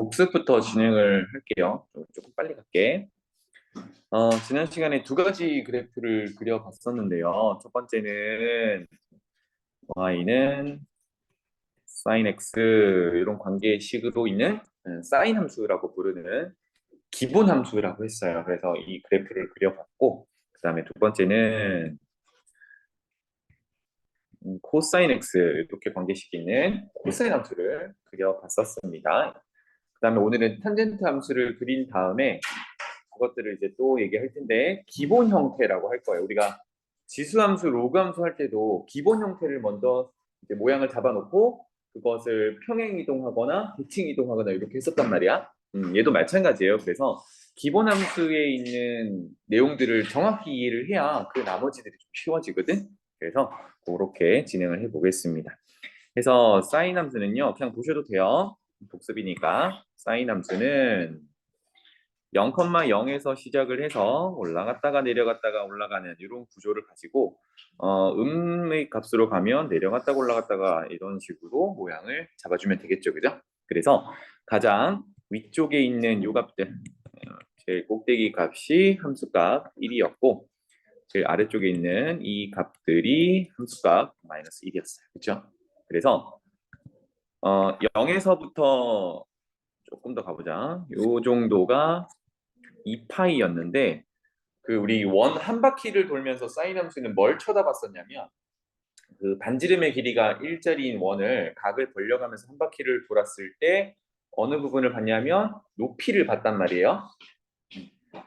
복습부터 진행을 할게요. 조금 빨리 갈게. 지난 시간에 두 가지 그래프를 그려봤었는데요. 첫 번째는 y는 sin x 이런 관계식으로 있는 사인 함수라고 부르는 기본 함수라고 했어요. 그래서 이 그래프를 그려봤고, 그 다음에 두 번째는 코사인 x 이렇게 관계식 있는 코사인 함수를 그려봤었습니다. 그 다음에 오늘은 탄젠트 함수를 그린 다음에 그것들을 이제 또 얘기할 텐데 기본 형태라고 할 거예요. 우리가 지수함수, 로그함수 할 때도 기본 형태를 먼저 이제 모양을 잡아놓고 그것을 평행 이동하거나 대칭 이동하거나 이렇게 했었단 말이야. 얘도 마찬가지예요. 그래서 기본 함수에 있는 내용들을 정확히 이해를 해야 그 나머지들이 좀 쉬워지거든. 그래서 그렇게 진행을 해보겠습니다. 그래서 사인 함수는요, 그냥 보셔도 돼요. 복습이니까 사인 함수는 0,0에서 시작을 해서 올라갔다가 내려갔다가 올라가는 이런 구조를 가지고 음의 값으로 가면 내려갔다가 올라갔다가 이런 식으로 모양을 잡아주면 되겠죠, 그죠? 그래서 가장 위쪽에 있는 요 값들 제일 꼭대기 값이 함수값 1이었고 제일 아래쪽에 있는 이 값들이 함수값 마이너스 1이었어요, 그렇죠? 그래서 0에서부터 조금 더 가보자. 요 정도가 2파이였는데 그 우리 원 한 바퀴를 돌면서 사인 함수는 뭘 쳐다봤었냐면 그 반지름의 길이가 1짜리인 원을 각을 벌려가면서 한 바퀴를 돌았을 때 어느 부분을 봤냐면 높이를 봤단 말이에요.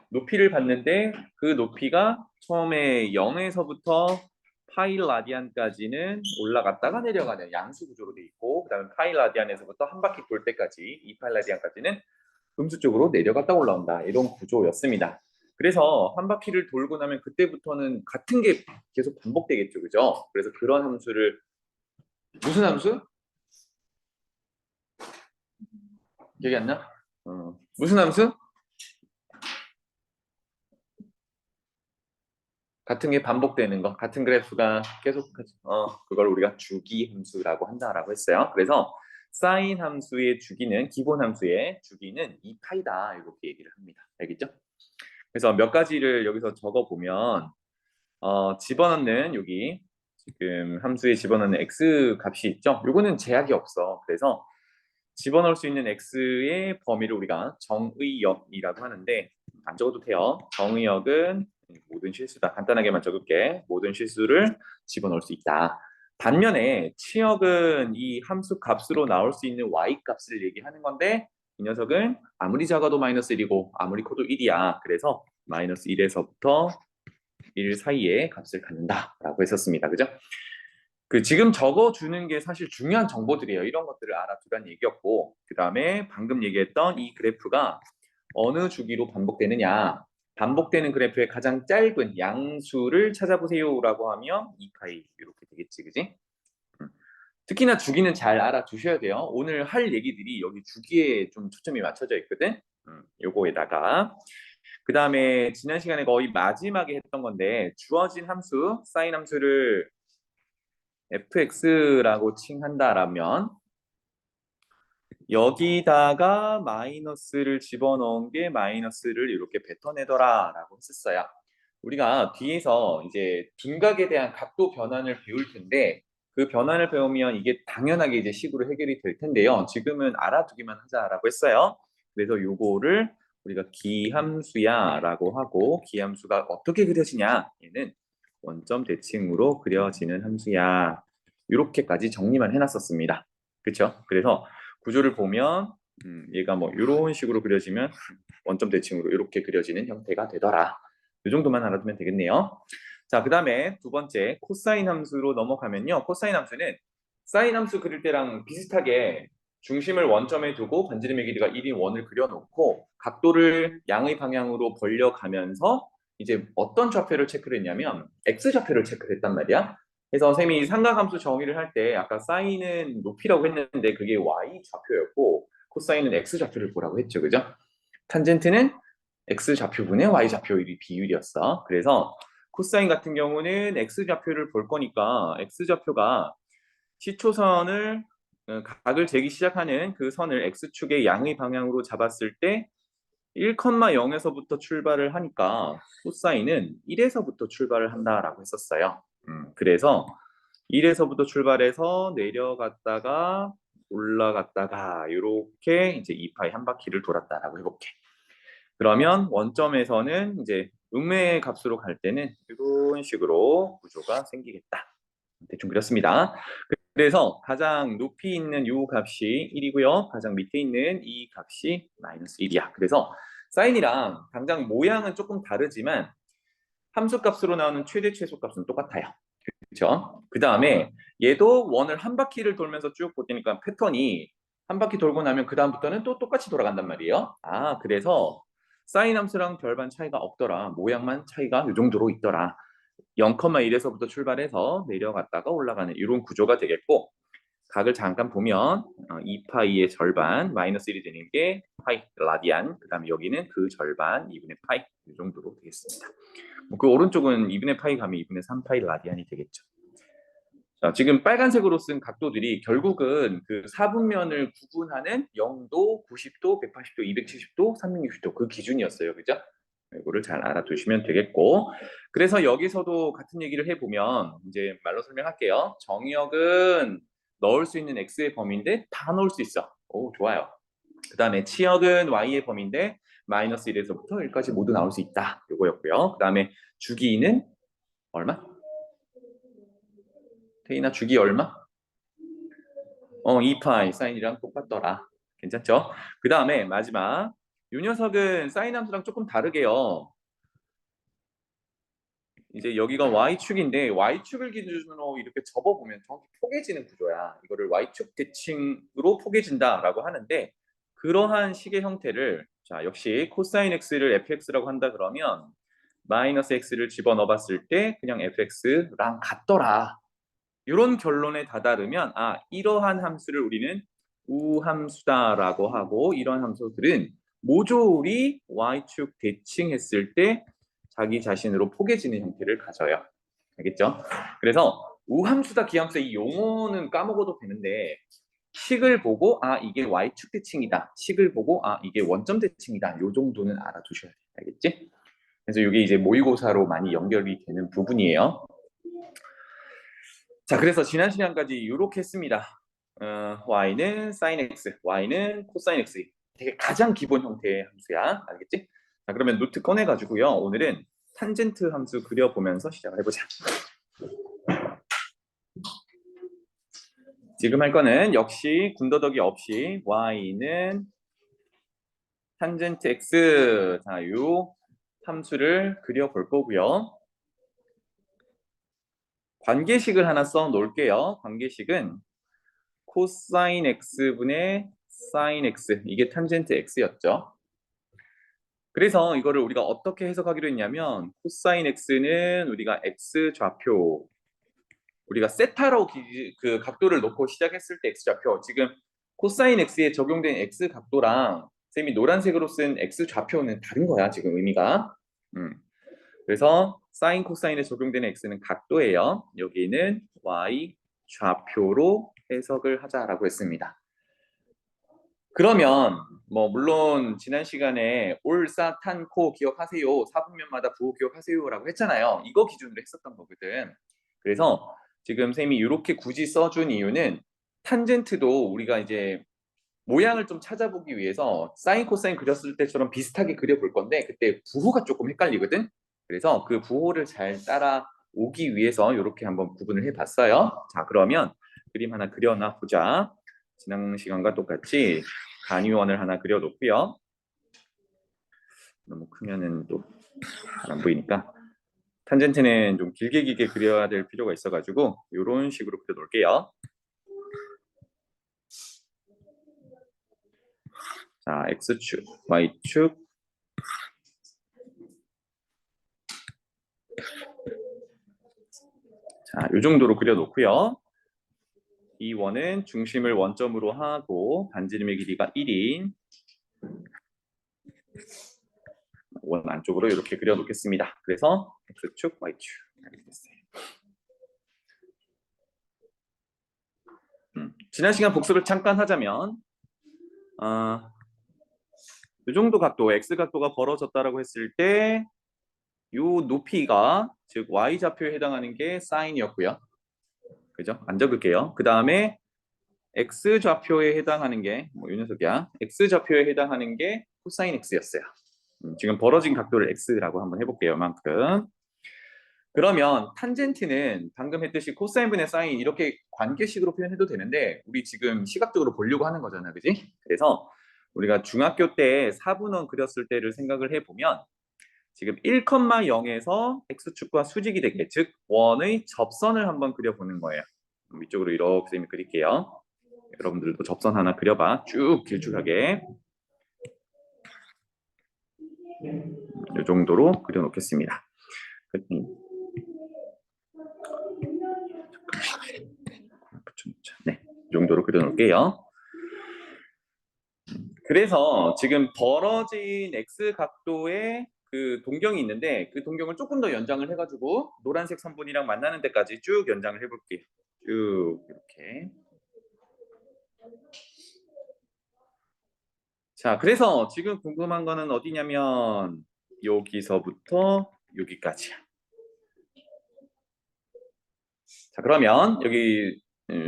높이를 봤는데 그 높이가 처음에 0에서부터 파이 라디안까지는 올라갔다가 내려가는 양수 구조로 돼 있고 그다음에 파이 라디안에서부터 한 바퀴 돌 때까지 2파이 라디안까지는 음수 쪽으로 내려갔다 올라온다 이런 구조였습니다. 그래서 한 바퀴를 돌고 나면 그때부터는 같은 게 계속 반복되겠죠, 그죠? 그래서 그런 함수를 무슨 함수? 기억이 안 나? 무슨 함수? 같은 게 반복되는 거, 같은 그래프가 계속 그걸 우리가 주기 함수라고 한다라고 했어요. 그래서 사인 함수의 주기는 기본 함수의 주기는 2파이다 이렇게 얘기를 합니다. 알겠죠? 그래서 몇 가지를 여기서 적어 보면 집어넣는 여기 지금 함수에 집어넣는 x 값이 있죠. 요거는 제약이 없어. 그래서 집어넣을 수 있는 x의 범위를 우리가 정의역이라고 하는데 안 적어도 돼요. 정의역은 모든 실수다. 간단하게만 적을게. 모든 실수를 집어넣을 수 있다. 반면에 치역은 이 함수 값으로 나올 수 있는 y 값을 얘기하는 건데 이 녀석은 아무리 작아도 마이너스 1이고 아무리 커도 1이야. 그래서 마이너스 1에서부터 1 사이에 값을 갖는다라고 했었습니다. 그죠? 그 지금 적어주는 게 사실 중요한 정보들이에요. 이런 것들을 알아두란 얘기였고 그 다음에 방금 얘기했던 이 그래프가 어느 주기로 반복되느냐 반복되는 그래프의 가장 짧은 양수를 찾아보세요라고 하면 2파이 이렇게 되겠지, 그지? 특히나 주기는 잘 알아두셔야 돼요. 오늘 할 얘기들이 여기 주기에 좀 초점이 맞춰져 있거든. 요거에다가 그 다음에 지난 시간에 거의 마지막에 했던 건데 주어진 함수, 사인 함수를 fx라고 칭한다라면 여기다가 마이너스를 집어넣은 게 마이너스를 이렇게 뱉어내더라라고 했었어요. 우리가 뒤에서 이제 둔각에 대한 각도 변환을 배울 텐데 그 변환을 배우면 이게 당연하게 이제 식으로 해결이 될 텐데요. 지금은 알아두기만 하자라고 했어요. 그래서 요거를 우리가 기함수야라고 하고 기함수가 어떻게 그려지냐 얘는 원점 대칭으로 그려지는 함수야. 이렇게까지 정리만 해놨었습니다. 그렇죠? 그래서 구조를 보면 얘가 뭐 이런 식으로 그려지면 원점 대칭으로 이렇게 그려지는 형태가 되더라. 이 정도만 알아두면 되겠네요. 자, 그 다음에 두 번째 코사인 함수로 넘어가면요. 코사인 함수는 사인 함수 그릴 때랑 비슷하게 중심을 원점에 두고 반지름의 길이가 1인 원을 그려놓고 각도를 양의 방향으로 벌려가면서 이제 어떤 좌표를 체크를 했냐면 x좌표를 체크를 했단 말이야. 그래서 선생님이 삼각함수 정의를 할 때 아까 사인은 높이라고 했는데 그게 y좌표였고 코사인은 x좌표를 보라고 했죠. 그죠? 탄젠트는 x좌표분의 y좌표의 비율이었어. 그래서 코사인 같은 경우는 x좌표를 볼 거니까 x좌표가 시초선을 각을 재기 시작하는 그 선을 x축의 양의 방향으로 잡았을 때 1,0에서부터 출발을 하니까 코사인은 1에서부터 출발을 한다라고 했었어요. 그래서 1에서부터 출발해서 내려갔다가 올라갔다가 이렇게 이제 2파이 한 바퀴를 돌았다라고 해볼게. 그러면 원점에서는 이제 음의 값으로 갈 때는 이런 식으로 구조가 생기겠다. 대충 그렸습니다. 그래서 가장 높이 있는 이 값이 1이고요. 가장 밑에 있는 이 값이 마이너스 1이야. 그래서 사인이랑 당장 모양은 조금 다르지만 함수 값으로 나오는 최대 최소 값은 똑같아요. 그렇죠? 그 다음에 얘도 원을 한 바퀴를 돌면서 쭉 보니까 패턴이 한 바퀴 돌고 나면 그 다음부터는 또 똑같이 돌아간단 말이에요. 아, 그래서 사인 함수랑 별반 차이가 없더라. 모양만 차이가 이 정도로 있더라. 0,1에서부터 출발해서 내려갔다가 올라가는 이런 구조가 되겠고, 각을 잠깐 보면 2파이의 절반 마이너스 1이 되는 게 파이 라디안, 그 다음에 여기는 그 절반 2분의 파이 이 정도로 되겠습니다. 그 오른쪽은 2분의 파이 가면 2분의 3파이 라디안이 되겠죠. 자, 지금 빨간색으로 쓴 각도들이 결국은 그 사분면을 구분하는 0도, 90도, 180도, 270도, 360도 그 기준이었어요. 그죠? 이거를 잘 알아두시면 되겠고, 그래서 여기서도 같은 얘기를 해보면 이제 말로 설명할게요. 정의역은 넣을 수 있는 x의 범위인데 다 넣을 수 있어. 오, 좋아요. 그 다음에 치역은 y의 범위인데 마이너스 1에서부터 1까지 모두 나올 수 있다. 이거였고요. 그 다음에 주기는 얼마? 태희나 주기 얼마? 2파이 사인이랑 똑같더라. 괜찮죠? 그 다음에 마지막 이 녀석은 사인 함수랑 조금 다르게요. 이제 여기가 y축인데 y축을 기준으로 이렇게 접어보면 정확히 포개지는 구조야. 이거를 y축 대칭으로 포개진다라고 하는데, 그러한 식의 형태를 자 역시 코사인 x를 fx라고 한다 그러면 마이너스 x를 집어넣어봤을 때 그냥 fx랑 같더라. 이런 결론에 다다르면 이러한 함수를 우리는 우함수다라고 하고, 이런 함수들은 모조리 y축 대칭했을 때 자기 자신으로 포개지는 형태를 가져요. 알겠죠? 그래서 우함수다 기함수다 이 용어는 까먹어도 되는데, 식을 보고 이게 y축 대칭이다, 식을 보고 이게 원점 대칭이다, 요 정도는 알아두셔야 돼요. 알겠지? 그래서 이게 이제 모의고사로 많이 연결이 되는 부분이에요. 자, 그래서 지난 시간까지 이렇게 했습니다. y는 sin x, y는 cosine x. 되게 가장 기본 형태의 함수야. 알겠지? 자, 그러면 노트 꺼내가지고요. 오늘은 탄젠트 함수 그려보면서 시작을 해보자. 지금 할 거는 역시 군더더기 없이 y는 탄젠트 x. 자, 요 함수를 그려볼 거고요. 관계식을 하나 써 놓을게요. 관계식은 코사인 x분의 사인 x, 이게 탄젠트 x였죠. 그래서 이거를 우리가 어떻게 해석하기로 했냐면, 코사인 x는 우리가 x 좌표, 우리가 세타로 그 각도를 놓고 시작했을 때 x 좌표, 지금 코사인 x에 적용된 x 각도랑 쌤이 노란색으로 쓴 x 좌표는 다른 거야, 지금 의미가. 그래서 사인 코사인에 적용되는 x는 각도예요. 여기는 y 좌표로 해석을 하자라고 했습니다. 그러면 물론 지난 시간에 올사탄코 기억하세요, 사분면마다 부호 기억하세요라고 했잖아요. 이거 기준으로 했었던 거거든. 그래서 지금 쌤이 이렇게 굳이 써준 이유는, 탄젠트도 우리가 이제 모양을 좀 찾아보기 위해서 사인 코사인 그렸을 때처럼 비슷하게 그려볼 건데, 그때 부호가 조금 헷갈리거든. 그래서 그 부호를 잘 따라오기 위해서 이렇게 한번 구분을 해봤어요. 자, 그러면 그림 하나 그려놔 보자. 지난 시간과 똑같이 간이원을 하나 그려놓고요. 너무 크면은 또 잘 안 보이니까 탄젠트는 좀 길게 그려야 될 필요가 있어가지고 이런 식으로 그려놓을게요. 자, x축, y축, 자, 이 정도로 그려놓고요. 이 원은 중심을 원점으로 하고 반지름의 길이가 1인 원 안쪽으로 이렇게 그려놓겠습니다. 그래서 x축, y축 이렇게 됐어요. 지난 시간 복습을 잠깐 하자면 이 정도 각도, x 각도가 벌어졌다라고 했을 때 이 높이가 즉 y 좌표에 해당하는 게 사인이었고요. 그죠? 안 적을게요. 그 다음에 x 좌표에 해당하는 게 이 녀석이야. x 좌표에 해당하는 게 코사인 x였어요. 지금 벌어진 각도를 x라고 한번 해볼게요. 이만큼. 그러면 탄젠트는 방금 했듯이 코사인 분의 사인 이렇게 관계식으로 표현해도 되는데 우리 지금 시각적으로 보려고 하는 거잖아, 그지? 그래서 우리가 중학교 때 사분원 그렸을 때를 생각을 해보면 지금 1,0에서 x축과 수직이 되게 즉 원의 접선을 한번 그려보는 거예요. 위쪽으로 이렇게 쌤이 그릴게요. 여러분들도 접선 하나 그려봐. 쭉 길쭉하게 이 정도로 그려놓겠습니다. 네, 이 정도로 그려놓을게요. 그래서 지금 벌어진 x 각도의 그 동경이 있는데 그 동경을 조금 더 연장을 해가지고 노란색 선분이랑 만나는 데까지 쭉 연장을 해볼게요. 쭉 이렇게. 자, 그래서 지금 궁금한 거는 어디냐면 여기서부터 여기까지야. 자, 그러면 여기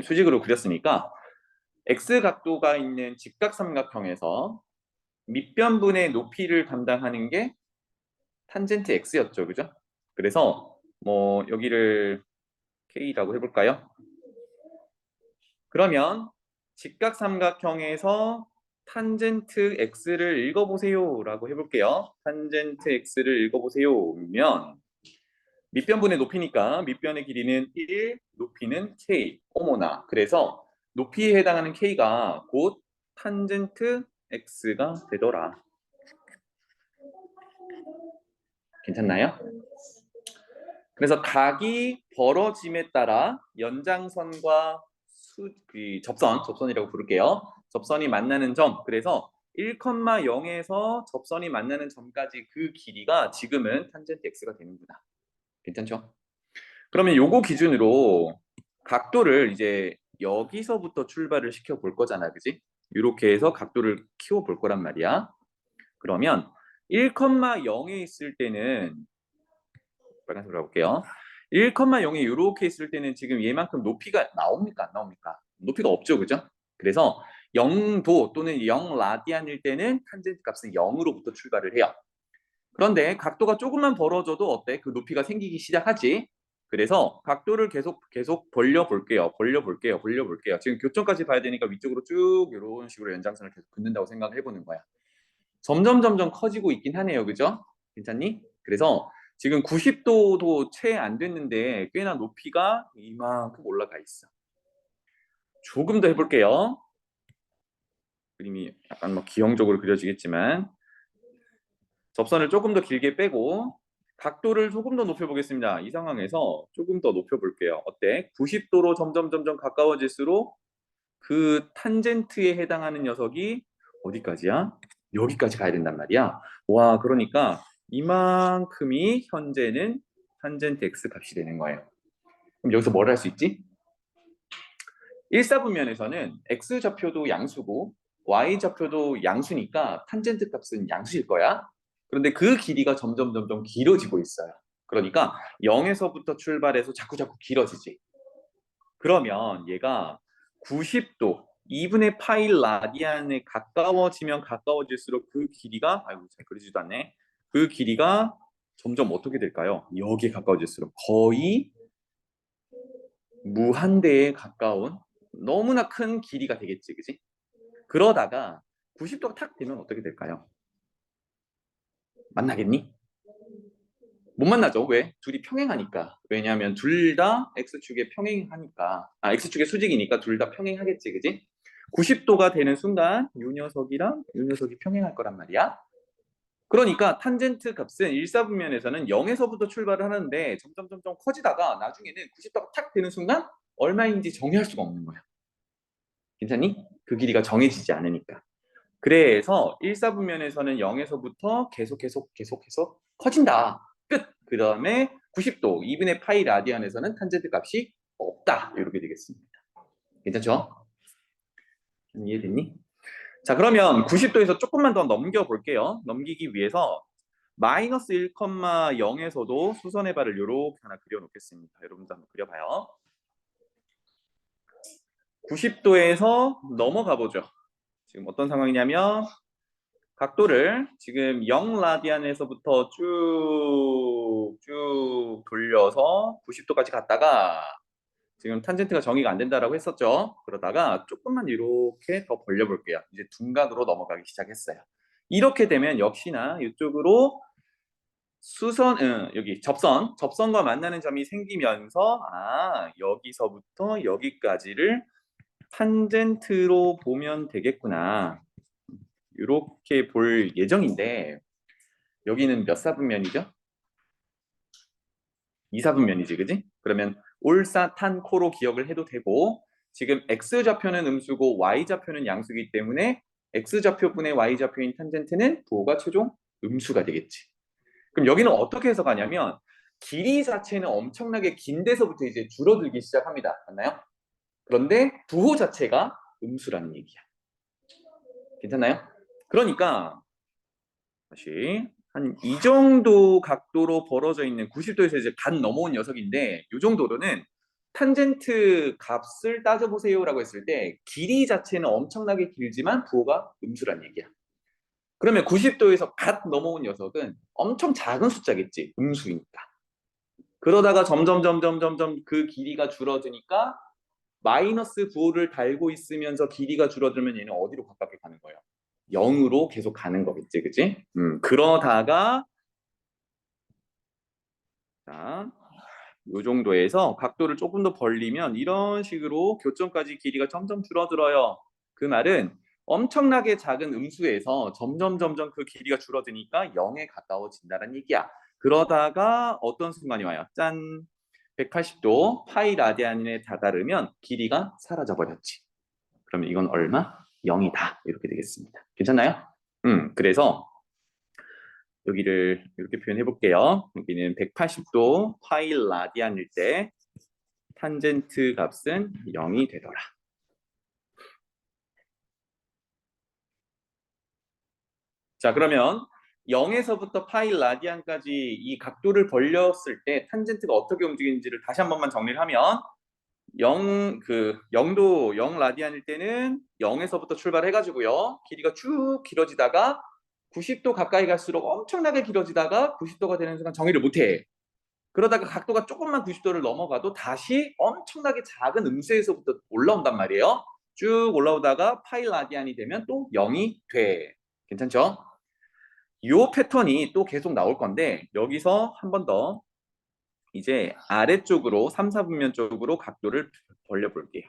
수직으로 그렸으니까 x 각도가 있는 직각삼각형에서 밑변분의 높이를 담당하는 게 탄젠트 x였죠, 그죠? 그래서 뭐 여기를 k라고 해볼까요? 그러면 직각삼각형에서 탄젠트 x를 읽어보세요라고 해볼게요. 탄젠트 x를 읽어보세요면 밑변분의 높이니까 밑변의 길이는 1, 높이는 k, 어머나. 그래서 높이에 해당하는 k가 곧 탄젠트 x가 되더라. 괜찮나요? 그래서 각이 벌어짐에 따라 연장선과 접선이라고 부를게요. 접선이 만나는 점, 그래서 1,0에서 접선이 만나는 점까지 그 길이가 지금은 탄젠트 x가 되는구나. 괜찮죠? 그러면 요거 기준으로 각도를 이제 여기서부터 출발을 시켜 볼 거잖아, 그지? 이렇게 해서 각도를 키워 볼 거란 말이야. 그러면 1,0에 있을 때는 빨간색으로 가볼게요. 1,0에 이렇게 있을 때는 지금 얘만큼 높이가 나옵니까? 안 나옵니까? 높이가 없죠, 그죠? 그래서 0도 또는 0 라디안일 때는 탄젠트 값은 0으로부터 출발을 해요. 그런데 각도가 조금만 벌어져도 어때? 그 높이가 생기기 시작하지. 그래서 각도를 계속 벌려 볼게요. 지금 교점까지 봐야 되니까 위쪽으로 쭉 이런 식으로 연장선을 계속 긋는다고 생각을 해보는 거야. 점점 커지고 있긴 하네요, 그죠? 괜찮니? 그래서 지금 90도도 채 안 됐는데 꽤나 높이가 이만큼 올라가 있어. 조금 더 해볼게요. 그림이 약간 뭐 기형적으로 그려지겠지만 접선을 조금 더 길게 빼고 각도를 조금 더 높여보겠습니다. 이 상황에서 조금 더 높여볼게요. 어때? 90도로 점점 가까워질수록 그 탄젠트에 해당하는 녀석이 어디까지야? 여기까지 가야 된단 말이야. 와, 그러니까 이만큼이 현재는 탄젠트 x 값이 되는 거예요. 그럼 여기서 뭘 할 수 있지? 1사분면에서는 x 좌표도 양수고 y 좌표도 양수니까 탄젠트 값은 양수일 거야. 그런데 그 길이가 점점 길어지고 있어요. 그러니까 0에서부터 출발해서 자꾸 길어지지. 그러면 얘가 90도 2분의 파이 라디안에 가까워지면 가까워질수록 그 길이가 아이고 잘 그리지도 않네. 그 길이가 점점 어떻게 될까요? 여기에 가까워질수록 거의 무한대에 가까운 너무나 큰 길이가 되겠지, 그지? 그러다가 90도가 탁 되면 어떻게 될까요? 만나겠니? 못 만나죠. 왜? 둘이 평행하니까. 왜냐하면 둘 다 x축에 평행하니까. x축의 수직이니까 둘 다 평행하겠지, 그지? 90도가 되는 순간 이 녀석이랑 이 녀석이 평행할 거란 말이야. 그러니까 탄젠트 값은 일사분면에서는 0에서부터 출발을 하는데 점점 커지다가 나중에는 90도가 탁 되는 순간 얼마인지 정의할 수가 없는 거야. 괜찮니? 그 길이가 정해지지 않으니까. 그래서 일사분면에서는 0에서부터 계속해서 커진다. 끝! 그 다음에 90도, 2분의 파이 라디안에서는 탄젠트 값이 없다. 이렇게 되겠습니다. 괜찮죠? 이해됐니? 자, 그러면 90도에서 조금만 더 넘겨 볼게요. 넘기기 위해서 마이너스 1,0에서도 수선의 발을 이렇게 하나 그려놓겠습니다. 여러분도 한번 그려봐요. 90도에서 넘어가 보죠. 지금 어떤 상황이냐면 각도를 지금 0 라디안에서부터 쭉쭉 돌려서 90도까지 갔다가 지금 탄젠트가 정의가 안 된다라고 했었죠. 그러다가 조금만 이렇게 더 벌려 볼게요. 이제 둔각으로 넘어가기 시작했어요. 이렇게 되면 역시나 이쪽으로 여기 접선과 만나는 점이 생기면서 여기서부터 여기까지를 탄젠트로 보면 되겠구나. 이렇게 볼 예정인데 여기는 몇 사분면이죠? 2사분면이지, 그지? 그러면 올사탄코로 기억을 해도 되고 지금 x좌표는 음수고 y좌표는 양수이기 때문에 x좌표분의 y좌표인 탄젠트는 부호가 최종 음수가 되겠지. 그럼 여기는 어떻게 해석하냐면 길이 자체는 엄청나게 긴 데서부터 이제 줄어들기 시작합니다. 맞나요? 그런데 부호 자체가 음수라는 얘기야. 괜찮나요? 그러니까 다시 한 이 정도 각도로 벌어져 있는 90도에서 이제 간 넘어온 녀석인데 이 정도로는 탄젠트 값을 따져보세요라고 했을 때 길이 자체는 엄청나게 길지만 부호가 음수란 얘기야. 그러면 90도에서 갓 넘어온 녀석은 엄청 작은 숫자겠지. 음수니까. 그러다가 점점 그 길이가 줄어드니까 마이너스 부호를 달고 있으면서 길이가 줄어들면 얘는 어디로 가깝게 가는 거예요? 0으로 계속 가는 거겠지, 그지? 그러다가 자, 이 정도에서 각도를 조금 더 벌리면 이런 식으로 교점까지 길이가 점점 줄어들어요. 그 말은 엄청나게 작은 음수에서 점점 그 길이가 줄어드니까 0에 가까워진다는 얘기야. 그러다가 어떤 순간이 와요? 짠! 180도 파이 라디안에 다다르면 길이가 사라져 버렸지. 그러면 이건 얼마? 0이다. 이렇게 되겠습니다. 괜찮나요? 그래서 여기를 이렇게 표현해 볼게요. 여기는 180도 파이 라디안일 때 탄젠트 값은 0이 되더라. 자, 그러면 0에서부터 파이 라디안까지 이 각도를 벌렸을 때 탄젠트가 어떻게 움직이는지를 다시 한 번만 정리를 하면 0도 0 라디안일 때는 0에서부터 출발해 가지고요. 길이가 쭉 길어지다가 90도 가까이 갈수록 엄청나게 길어지다가 90도가 되는 순간 정의를 못 해. 그러다가 각도가 조금만 90도를 넘어가도 다시 엄청나게 작은 음수에서부터 올라온단 말이에요. 쭉 올라오다가 파이 라디안이 되면 또 0이 돼. 괜찮죠? 이 패턴이 또 계속 나올 건데 여기서 한 번 더 이제 아래쪽으로 3, 4분면 쪽으로 각도를 벌려볼게요.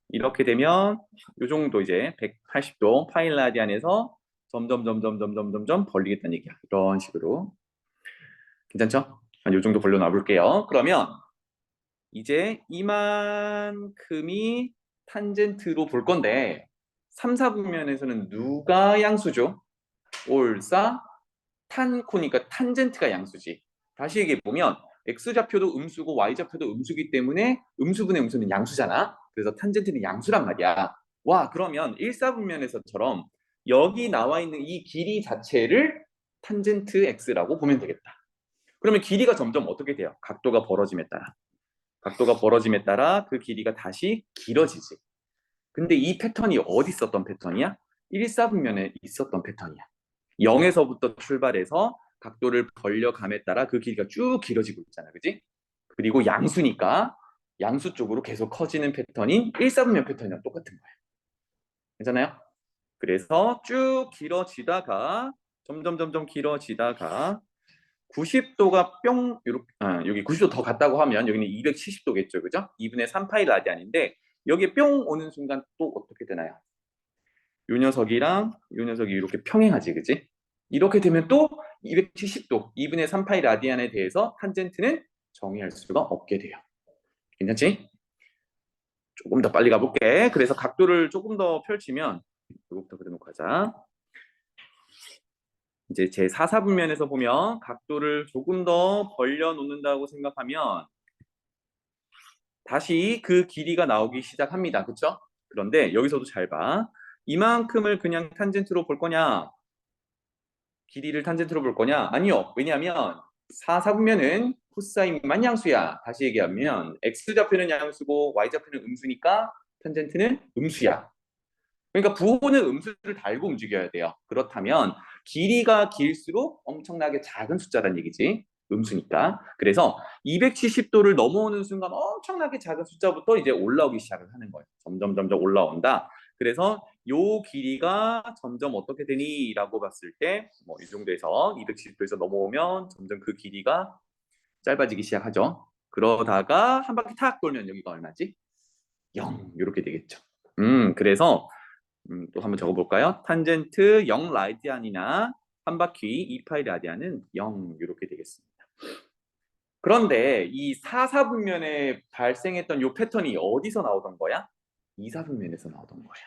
이렇게 되면 이 정도 이제 180도 파이 라디안에서 점점 벌리겠다는 얘기야. 이런 식으로. 괜찮죠? 한 이 정도 벌려놔 볼게요. 그러면 이제 이만큼이 탄젠트로 볼 건데 3, 4분면에서는 누가 양수죠? 올사 탄코니까 탄젠트가 양수지. 다시 얘기해 보면 x좌표도 음수고 y좌표도 음수기 때문에 음수분의 음수는 양수잖아. 그래서 탄젠트는 양수란 말이야. 와, 그러면 1, 4분면에서처럼 여기 나와 있는 이 길이 자체를 탄젠트 x라고 보면 되겠다. 그러면 길이가 점점 어떻게 돼요? 각도가 벌어짐에 따라. 각도가 벌어짐에 따라 그 길이가 다시 길어지지. 근데 이 패턴이 어디 있었던 패턴이야? 1, 4분면에 있었던 패턴이야. 0에서부터 출발해서 각도를 벌려감에 따라 그 길이가 쭉 길어지고 있잖아. 그지? 그리고 양수니까 양수 쪽으로 계속 커지는 패턴인 1, 4분면 패턴이랑 똑같은 거야. 괜찮아요? 그래서 쭉 길어지다가 점점 길어지다가 90도가 뿅 이렇게 여기 90도 더 갔다고 하면 여기는 270도겠죠. 그죠? 2분의 3파이 라디안인데 여기에 뿅 오는 순간 또 어떻게 되나요? 요 녀석이랑 요 녀석이 이렇게 평행하지. 그지? 이렇게 되면 또 270도 2분의 3파이 라디안에 대해서 탄젠트는 정의할 수가 없게 돼요. 괜찮지? 조금 더 빨리 가볼게. 그래서 각도를 조금 더 펼치면 이거부터 그려놓고 하자. 이제 제 4사분면에서 보면 각도를 조금 더 벌려 놓는다고 생각하면 다시 그 길이가 나오기 시작합니다. 그렇죠? 그런데 여기서도 잘 봐. 이만큼을 그냥 탄젠트로 볼 거냐? 길이를 탄젠트로 볼 거냐? 아니요. 왜냐하면 4사분면은 코사인만 양수야. 다시 얘기하면 x좌표는 양수고 y좌표는 음수니까 탄젠트는 음수야. 그러니까 부호는 음수를 달고 움직여야 돼요. 그렇다면 길이가 길수록 엄청나게 작은 숫자란 얘기지. 음수니까. 그래서 270도를 넘어오는 순간 엄청나게 작은 숫자부터 이제 올라오기 시작을 하는 거예요. 점점 올라온다. 그래서 요 길이가 점점 어떻게 되니? 라고 봤을 때 뭐 이 정도에서 270도에서 넘어오면 점점 그 길이가 짧아지기 시작하죠. 그러다가 한 바퀴 탁 돌면 여기가 얼마지? 0 이렇게 되겠죠. 그래서 또 한번 적어볼까요? 탄젠트 0 라디안이나 한 바퀴 2파이 라디안은 0 이렇게 되겠습니다. 그런데 이 4사분면에 발생했던 이 패턴이 어디서 나오던 거야? 2사분면에서 나오던 거야.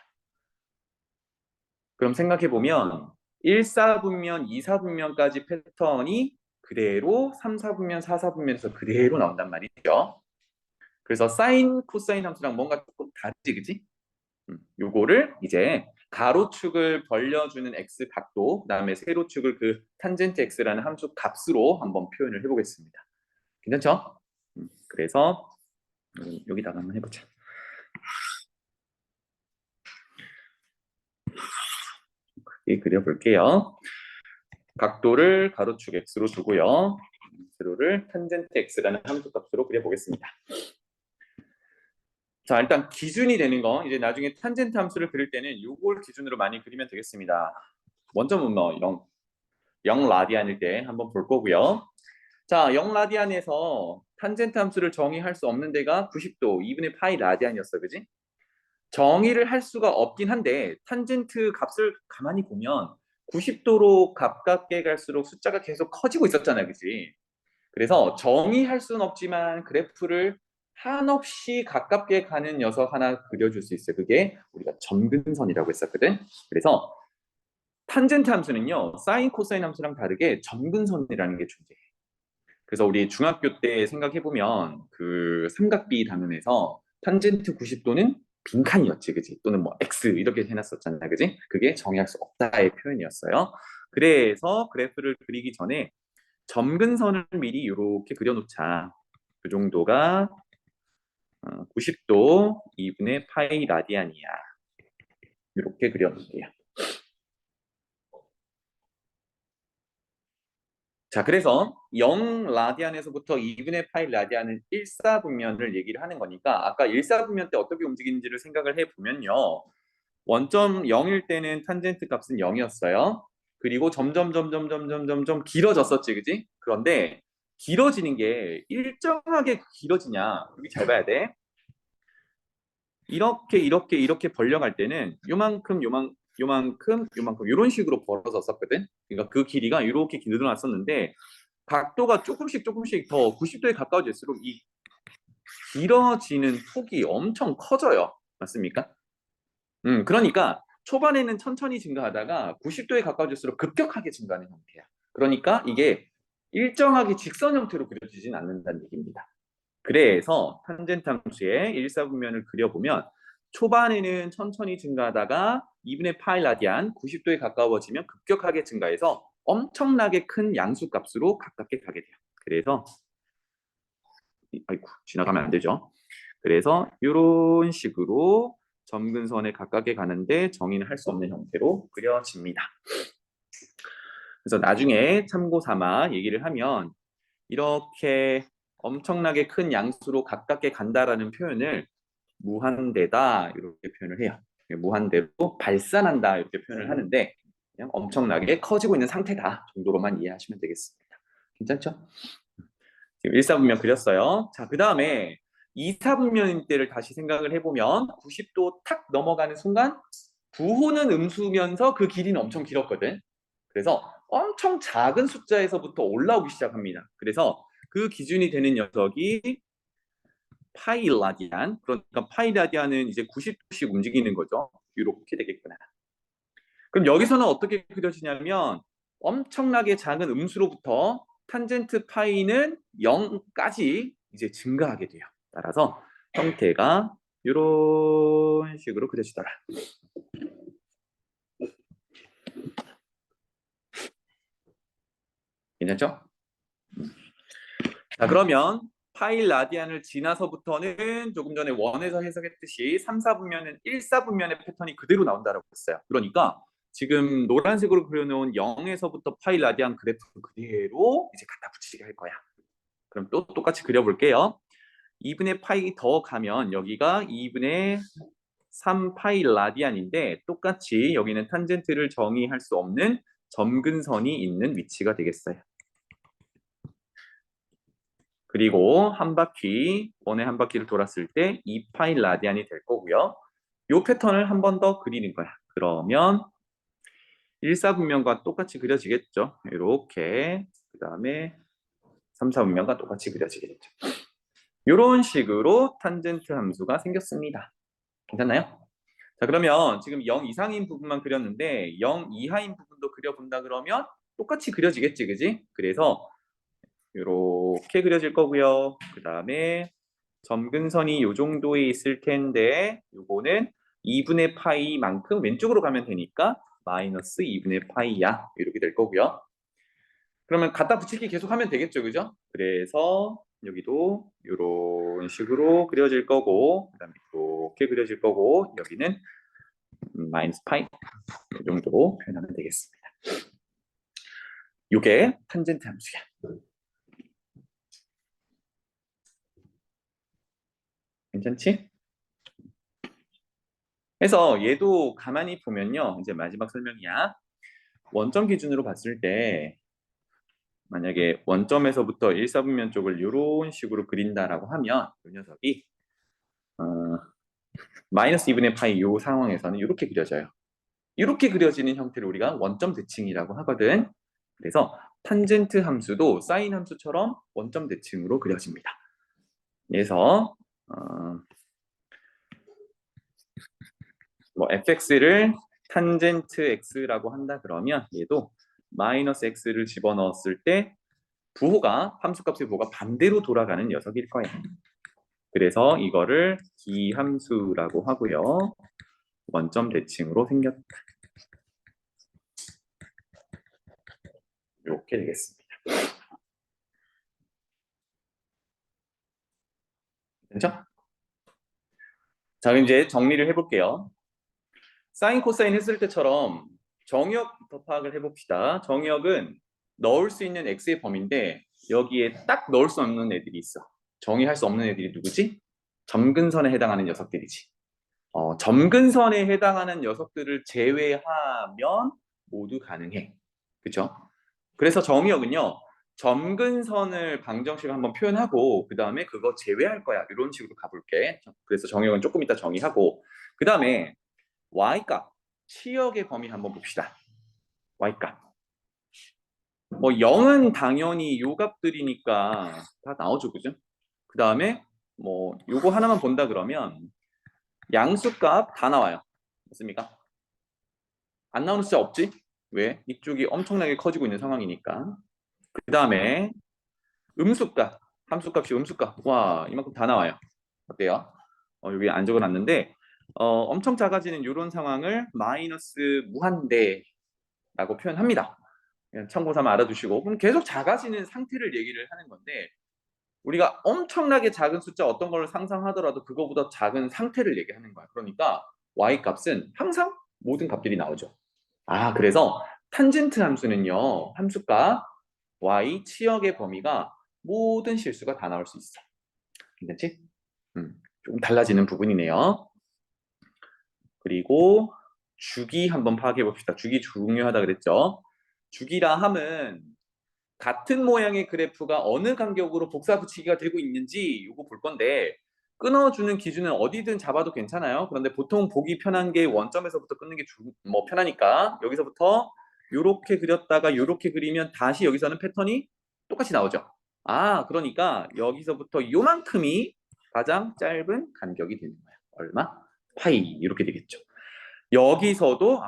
그럼 생각해보면 1사분면, 2사분면까지 패턴이 그대로 3사분면, 4사분면에서 그대로 나온단 말이죠. 그래서 사인, 코사인 함수랑 뭔가 조금 다르지, 그지? 요거를 이제 가로축을 벌려주는 x 각도, 그다음에 세로축을 그 탄젠트 x라는 함수 값으로 한번 표현을 해보겠습니다. 괜찮죠? 그래서 여기다가 한번 해보자. 크게 그려볼게요. 각도를 가로축 x로 두고요. 세로를 탄젠트 x라는 함수 값으로 그려보겠습니다. 자, 일단 기준이 되는 거, 이제 나중에 탄젠트 함수를 그릴 때는 요걸 기준으로 많이 그리면 되겠습니다. 먼저는 뭐 0 라디안일 때 한번 볼 거고요. 자, 0 라디안에서 탄젠트 함수를 정의할 수 없는 데가 90도 2분의 파이 라디안이었어, 그지? 정의를 할 수가 없긴 한데 탄젠트 값을 가만히 보면 90도로 가깝게 갈수록 숫자가 계속 커지고 있었잖아요, 그지? 그래서 정의할 수는 없지만 그래프를 한없이 가깝게 가는 녀석 하나 그려줄 수 있어요. 그게 우리가 점근선이라고 했었거든. 그래서 탄젠트 함수는요, 사인, 코사인 함수랑 다르게 점근선이라는 게 존재해. 그래서 우리 중학교 때 생각해보면 그 삼각비 단원에서 탄젠트 90도는 빈칸이었지, 그지? 또는 뭐 x 이렇게 해놨었잖아, 그지? 그게 정의할 수 없다의 표현이었어요. 그래서 그래프를 그리기 전에 점근선을 미리 이렇게 그려놓자. 그 정도가 90도 2분의 파이 라디안이야. 이렇게 그려놓을게요. 자, 그래서 0 라디안에서부터 2분의 파이 라디안은 1사분면을 얘기를 하는 거니까 아까 1사분면 때 어떻게 움직이는지를 생각을 해보면요. 원점 0일 때는 탄젠트 값은 0이었어요. 그리고 점점 길어졌었지, 그지? 그런데 길어지는 게 일정하게 길어지냐? 여기 잘 봐야 돼. 이렇게 벌려갈 때는 요만큼 이런 식으로 벌어졌었거든. 그러니까 그 길이가 이렇게 늘어났었는데 각도가 조금씩 더 90도에 가까워질수록 이 길어지는 폭이 엄청 커져요. 맞습니까? 그러니까 초반에는 천천히 증가하다가 90도에 가까워질수록 급격하게 증가하는 형태야. 그러니까 이게 일정하게 직선 형태로 그려지진 않는다는 얘기입니다. 그래서 탄젠트 함수의 일사분면을 그려보면 초반에는 천천히 증가하다가 2분의 파이 라디안 90도에 가까워지면 급격하게 증가해서 엄청나게 큰 양수값으로 가깝게 가게 돼요. 그래서 아이고, 지나가면 안 되죠. 그래서 이런 식으로 점근선에 가깝게 가는데 정의는 할 수 없는 형태로 그려집니다. 그래서 나중에 참고 삼아 얘기를 하면 이렇게 엄청나게 큰 양수로 가깝게 간다라는 표현을 무한대다 이렇게 표현을 해요. 무한대로 발산한다 이렇게 표현을 하는데 그냥 엄청나게 커지고 있는 상태다 정도로만 이해하시면 되겠습니다. 괜찮죠? 지금 1사분면 그렸어요. 자, 그 다음에 2사분면 때를 다시 생각을 해보면 90도 탁 넘어가는 순간 부호는 음수면서 그 길이는 엄청 길었거든. 그래서 엄청 작은 숫자에서부터 올라오기 시작합니다. 그래서 그 기준이 되는 녀석이 파이 라디안. 그러니까 파이 라디안은 이제 90도씩 움직이는 거죠. 이렇게 되겠구나. 그럼 여기서는 어떻게 그려지냐면 엄청나게 작은 음수로부터 탄젠트 파이는 0까지 이제 증가하게 돼요. 따라서 형태가 이런 식으로 그려지더라. 괜찮죠? 자, 그러면 파이 라디안을 지나서부터는 조금 전에 원에서 해석했듯이 3, 4분면은 1, 4분면의 패턴이 그대로 나온다고 했어요. 그러니까 지금 노란색으로 그려놓은 0에서부터 파이 라디안 그래프 그대로 이제 갖다 붙이게 할 거야. 그럼 또 똑같이 그려볼게요. 2분의 파이 더 가면 여기가 2분의 3 파이 라디안인데 똑같이 여기는 탄젠트를 정의할 수 없는 점근선이 있는 위치가 되겠어요. 그리고 한 바퀴, 원의 한 바퀴를 돌았을 때 2파이 라디안이 될 거고요. 이 패턴을 한 번 더 그리는 거야. 그러면 1, 4분면과 똑같이 그려지겠죠. 이렇게. 그 다음에 3, 4분면과 똑같이 그려지겠죠. 이런 식으로 탄젠트 함수가 생겼습니다. 괜찮나요? 자, 그러면 지금 0 이상인 부분만 그렸는데 0 이하인 부분도 그려본다 그러면 똑같이 그려지겠지, 그지? 그래서 이렇게 그려질 거고요. 그 다음에 점근선이 이 정도에 있을 텐데 요거는 2분의 파이만큼 왼쪽으로 가면 되니까 마이너스 2분의 파이야. 이렇게 될 거고요. 그러면 갖다 붙이기 계속 하면 되겠죠, 그죠? 그래서 여기도 이런 식으로 그려질 거고, 그 다음에 이렇게 그려질 거고, 여기는 마이너스 파이 이 정도로 표현하면 되겠습니다. 이게 탄젠트 함수야. 괜찮지? 그래서 얘도 가만히 보면요, 이제 마지막 설명이야. 원점 기준으로 봤을 때 만약에 원점에서부터 1, 4분면 쪽을 이런 식으로 그린다라고 하면 이 녀석이 마이너스 2분의 파이 이 상황에서는 이렇게 그려져요. 이렇게 그려지는 형태를 우리가 원점 대칭이라고 하거든. 그래서 탄젠트 함수도 사인 함수처럼 원점 대칭으로 그려집니다. 그래서 뭐 fx를 탄젠트 x라고 한다 그러면 얘도 마이너스 x를 집어넣었을 때 부호가 함수값의 부호가 반대로 돌아가는 녀석일 거예요. 그래서 이거를 기함수라고 하고요. 원점 대칭으로 생겼다. 이렇게 되겠습니다. 됐죠? 자, 그럼 이제 정리를 해볼게요. 사인, 코사인 했을 때처럼 정의역부터 파악을 해봅시다. 정의역은 넣을 수 있는 x의 범위인데 여기에 딱 넣을 수 없는 애들이 있어. 정의할 수 없는 애들이 누구지? 점근선에 해당하는 녀석들이지. 점근선에 해당하는 녀석들을 제외하면 모두 가능해. 그렇죠? 그래서 정의역은요. 점근선을 방정식을 한번 표현하고 그 다음에 그거 제외할 거야. 이런 식으로 가볼게. 그래서 정의역은 조금 이따 정의하고 그 다음에 y값, 치역의 범위 한번 봅시다. y값. 뭐 0은 당연히 요 값들이니까 다 나오죠. 그죠? 그 다음에 뭐 요거 하나만 본다 그러면 양수값 다 나와요. 맞습니까? 안 나오는 숫자 없지? 왜? 이쪽이 엄청나게 커지고 있는 상황이니까. 그 다음에 음수값, 함수값이 음수값. 와, 이만큼 다 나와요. 어때요? 여기 안 적어놨는데 엄청 작아지는 이런 상황을 마이너스 무한대라고 표현합니다. 그냥 참고 삼아 알아두시고 그럼 계속 작아지는 상태를 얘기를 하는 건데 우리가 엄청나게 작은 숫자 어떤 걸 상상하더라도 그거보다 작은 상태를 얘기하는 거야. 그러니까 y-값은 항상 모든 값들이 나오죠. 그래서 탄젠트 함수는요. 함수값 y 치역의 범위가 모든 실수가 다 나올 수 있어. 괜찮지? 조금 달라지는 부분이네요. 그리고 주기 한번 파악해 봅시다. 주기 중요하다 그랬죠. 주기라 함은 같은 모양의 그래프가 어느 간격으로 복사 붙이기가 되고 있는지 이거 볼 건데 끊어주는 기준은 어디든 잡아도 괜찮아요. 그런데 보통 보기 편한 게 원점에서부터 끊는 게 뭐 편하니까 여기서부터 이렇게 그렸다가 이렇게 그리면 다시 여기서는 패턴이 똑같이 나오죠. 그러니까 여기서부터 요만큼이 가장 짧은 간격이 되는 거예요. 얼마? 파이 이렇게 되겠죠. 여기서도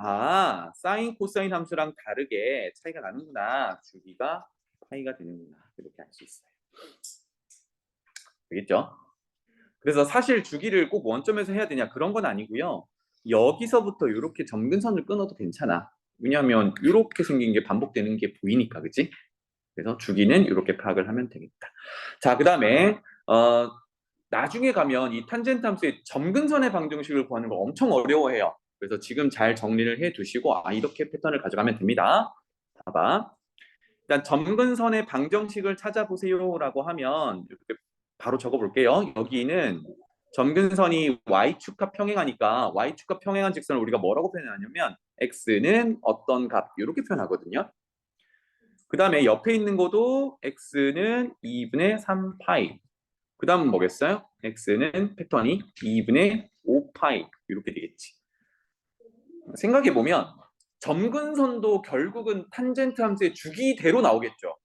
사인, 코사인 함수랑 다르게 차이가 나는구나. 주기가 파이가 되는구나. 이렇게 알 수 있어요. 되겠죠? 그래서 사실 주기를 꼭 원점에서 해야 되냐 그런 건 아니고요. 여기서부터 이렇게 점근선을 끊어도 괜찮아. 왜냐하면 이렇게 생긴 게 반복되는 게 보이니까, 그치? 그래서 주기는 이렇게 파악을 하면 되겠다. 자, 그 다음에 나중에 가면 이 탄젠트 함수의 점근선의 방정식을 구하는 걸 엄청 어려워해요. 그래서 지금 잘 정리를 해 두시고 이렇게 패턴을 가져가면 됩니다. 봐봐. 일단 점근선의 방정식을 찾아보세요라고 하면 이렇게 바로 적어볼게요. 여기는 점근선이 y축과 평행하니까 y축과 평행한 직선을 우리가 뭐라고 표현하냐면 x는 어떤 값 이렇게 표현하거든요. 그 다음에 옆에 있는 것도 x는 2분의 3파이. 그 다음은 뭐겠어요? x는 패턴이 2분의 5파이 이렇게 되겠지. 생각해보면 점근선도 결국은 탄젠트 함수의 주기대로 나오겠죠.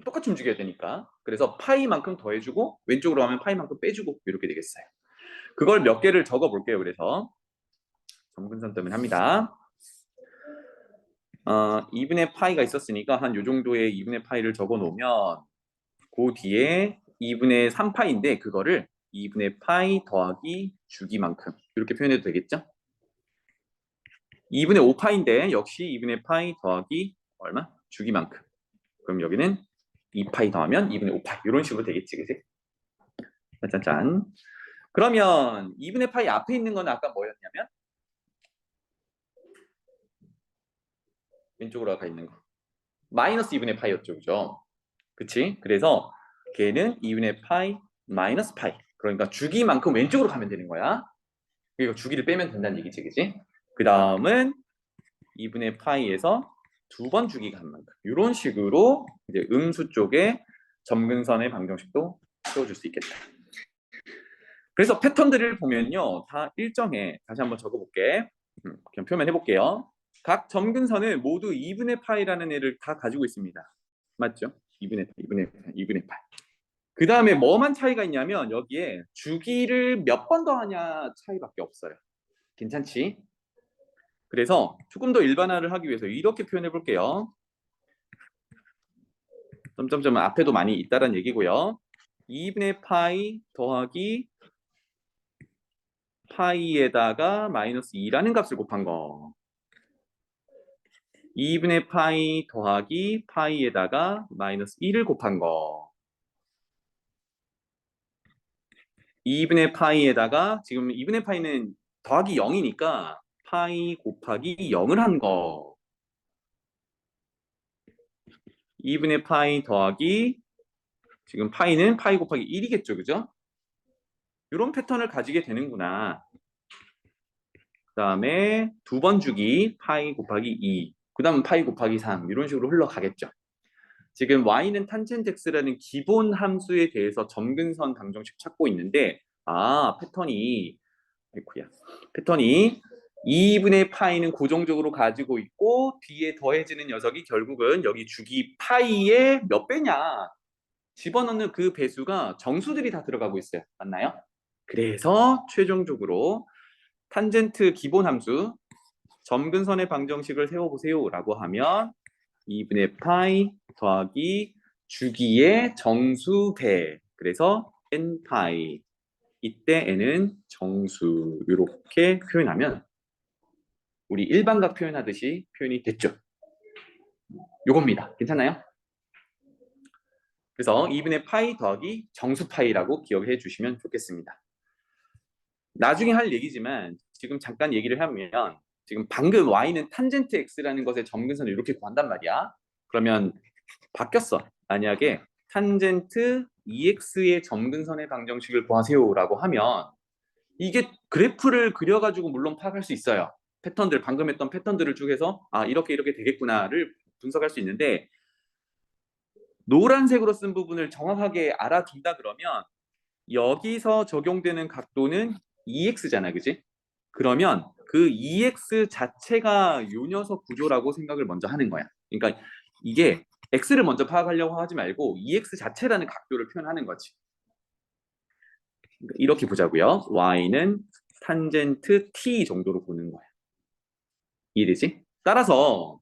똑같이 움직여야 되니까. 그래서 파이만큼 더해주고 왼쪽으로 하면 파이만큼 빼주고 이렇게 되겠어요. 그걸 몇 개를 적어볼게요. 그래서 점근선 때문에 합니다. 2분의 파이가 있었으니까 한 요 정도의 2분의 파이를 적어놓으면 그 뒤에 2분의 3파인데 그거를 2분의 파이 더하기 주기만큼 이렇게 표현해도 되겠죠? 2분의 5파인데 역시 2분의 파이 더하기 얼마? 주기만큼. 그럼 여기는 2파이 더하면 2분의 5파이 이런 식으로 되겠지, 그치? 짠짠짠. 그러면 2분의 파이 앞에 있는 건 아까 뭐였냐면 왼쪽으로 가 있는 거 마이너스 2분의 파이였죠, 그죠? 그치? 그래서 걔는 2분의 파이 마이너스 파이. 그러니까 주기만큼 왼쪽으로 가면 되는 거야. 그리고 주기를 빼면 된다는 얘기지, 그치? 그 다음은 2분의 파이에서 두 번 주기가 한 만큼. 이런 식으로 이제 음수 쪽에 점근선의 방정식도 세워줄 수 있겠다. 그래서 패턴들을 보면요, 다 일정해. 다시 한번 적어볼게. 그냥 표현해 볼게요. 각 점근선은 모두 2분의 파이라는 애를 다 가지고 있습니다. 맞죠? 2분의 파이, 2분의 파이, 2분의 파이. 그 다음에 뭐만 차이가 있냐면 여기에 주기를 몇 번 더하냐 차이밖에 없어요. 괜찮지? 그래서 조금 더 일반화를 하기 위해서 이렇게 표현해 볼게요. 점점점 앞에도 많이 있다는 얘기고요. 2분의 파이 더하기 파이에다가 마이너스 2라는 값을 곱한 거. 2분의 파이 더하기 파이에다가 마이너스 1을 곱한 거. 2분의 파이에다가 지금 2분의 파이는 더하기 0이니까 파이 곱하기 0을 한 거. 2분의 파이 더하기 지금 파이는 파이 곱하기 1이겠죠, 그죠? 이런 패턴을 가지게 되는구나. 그 다음에 두 번 주기 파이 곱하기 2. 그 다음 파이 곱하기 3 이런 식으로 흘러가겠죠. 지금 y는 탄젠트 x라는 기본 함수에 대해서 점근선 방정식 찾고 있는데 패턴이 아이쿠야. 패턴이 2분의 파이는 고정적으로 가지고 있고 뒤에 더해지는 녀석이 결국은 여기 주기 파이의 몇 배냐 집어넣는 그 배수가 정수들이 다 들어가고 있어요. 맞나요? 그래서 최종적으로 탄젠트 기본 함수 점근선의 방정식을 세워보세요 라고 하면 2분의 파이 더하기 주기의 정수배 그래서 n파이 이때 n은 정수 이렇게 표현하면 우리 일반각 표현하듯이 표현이 됐죠. 요겁니다. 괜찮나요? 그래서 2분의 파이 더하기 정수 파이라고 기억해 주시면 좋겠습니다. 나중에 할 얘기지만 지금 잠깐 얘기를 하면 지금 방금 y는 탄젠트 x라는 것의 점근선을 이렇게 구한단 말이야. 그러면 바뀌었어. 만약에 탄젠트 EX의 점근선의 방정식을 구하세요라고 하면 이게 그래프를 그려가지고 물론 파악할 수 있어요. 패턴들 방금 했던 패턴들을 쭉 해서 이렇게 이렇게 되겠구나를 분석할 수 있는데 노란색으로 쓴 부분을 정확하게 알아둔다 그러면 여기서 적용되는 각도는 EX잖아, 그지? 그러면 그 EX 자체가 요 녀석 구조라고 생각을 먼저 하는 거야. 그러니까 이게 X를 먼저 파악하려고 하지 말고 EX 자체라는 각도를 표현하는 거지. 이렇게 보자고요. Y는 탄젠트 T 정도로 보는 거야. 이해되지? 따라서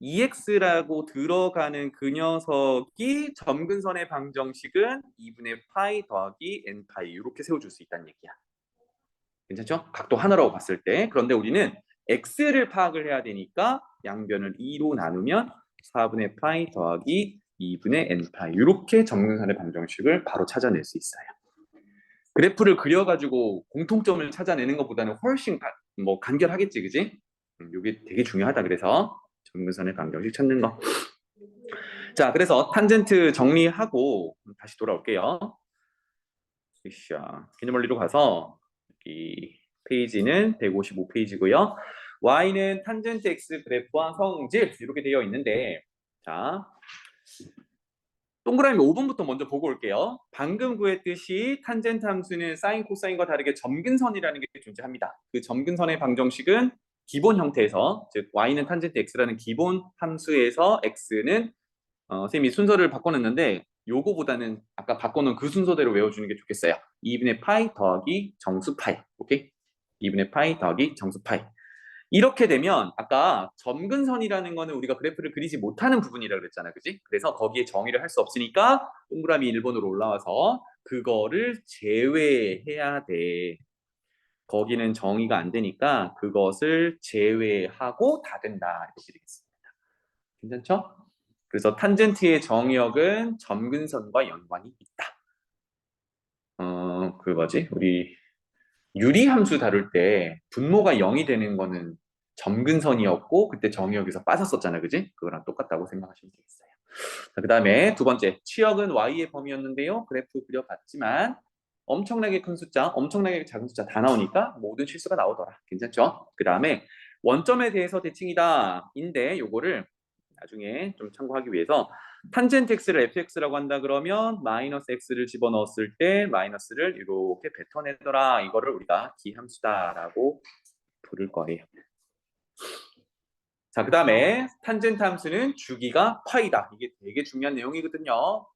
EX라고 들어가는 그 녀석이 점근선의 방정식은 2분의 파이 더하기 n 파이 이렇게 세워줄 수 있다는 얘기야. 괜찮죠? 각도 하나라고 봤을 때. 그런데 우리는 x를 파악을 해야 되니까 양변을 2로 나누면 4분의 파이 더하기 2분의 n 파이 이렇게 점근선의 방정식을 바로 찾아낼 수 있어요. 그래프를 그려가지고 공통점을 찾아내는 것보다는 훨씬 간결하겠지, 그지? 이게 되게 중요하다. 그래서 점근선의 방정식 찾는 거. 자, 그래서 탄젠트 정리하고 다시 돌아올게요. 개념 원리로 가서 이 페이지는 155페이지고요. y는 탄젠트 x 그래프와 성질 이렇게 되어 있는데, 자 동그라미 5번부터 먼저 보고 올게요. 방금 구했듯이 탄젠트 함수는 사인 코사인과 다르게 점근선이라는 게 존재합니다. 그 점근선의 방정식은 기본 형태에서, 즉 y는 탄젠트 x라는 기본 함수에서 x는 쌤이 순서를 바꿔놨는데 요거보다는 아까 바꿔놓은 그 순서대로 외워주는 게 좋겠어요. 2분의 파이 더하기 정수 파이. 오케이? 2분의 파이 더하기 정수 파이. 이렇게 되면 아까 점근선이라는 거는 우리가 그래프를 그리지 못하는 부분이라고 그랬잖아. 그지? 그래서 거기에 정의를 할 수 없으니까 동그라미 1번으로 올라와서 그거를 제외해야 돼. 거기는 정의가 안 되니까 그것을 제외하고 다 된다. 이렇게 되겠습니다. 괜찮죠? 그래서 탄젠트의 정의역은 점근선과 연관이 있다. 그 뭐지? 우리 유리함수 다룰 때 분모가 0이 되는 거는 점근선이었고 그때 정의역에서 빠졌었잖아, 그지? 그거랑 똑같다고 생각하시면 되겠어요. 그 다음에 두 번째, 치역은 y의 범위였는데요. 그래프 그려봤지만 엄청나게 큰 숫자, 엄청나게 작은 숫자 다 나오니까 모든 실수가 나오더라. 괜찮죠? 그 다음에 원점에 대해서 대칭이다 인데 요거를 나중에 좀 참고하기 위해서 탄젠트 x를 fx라고 한다 그러면 마이너스 x를 집어넣었을 때 마이너스를 이렇게 뱉어내더라. 이거를 우리가 기함수다라고 부를 거예요. 자, 그 다음에 탄젠트 함수는 주기가 파이다. 이게 되게 중요한 내용이거든요.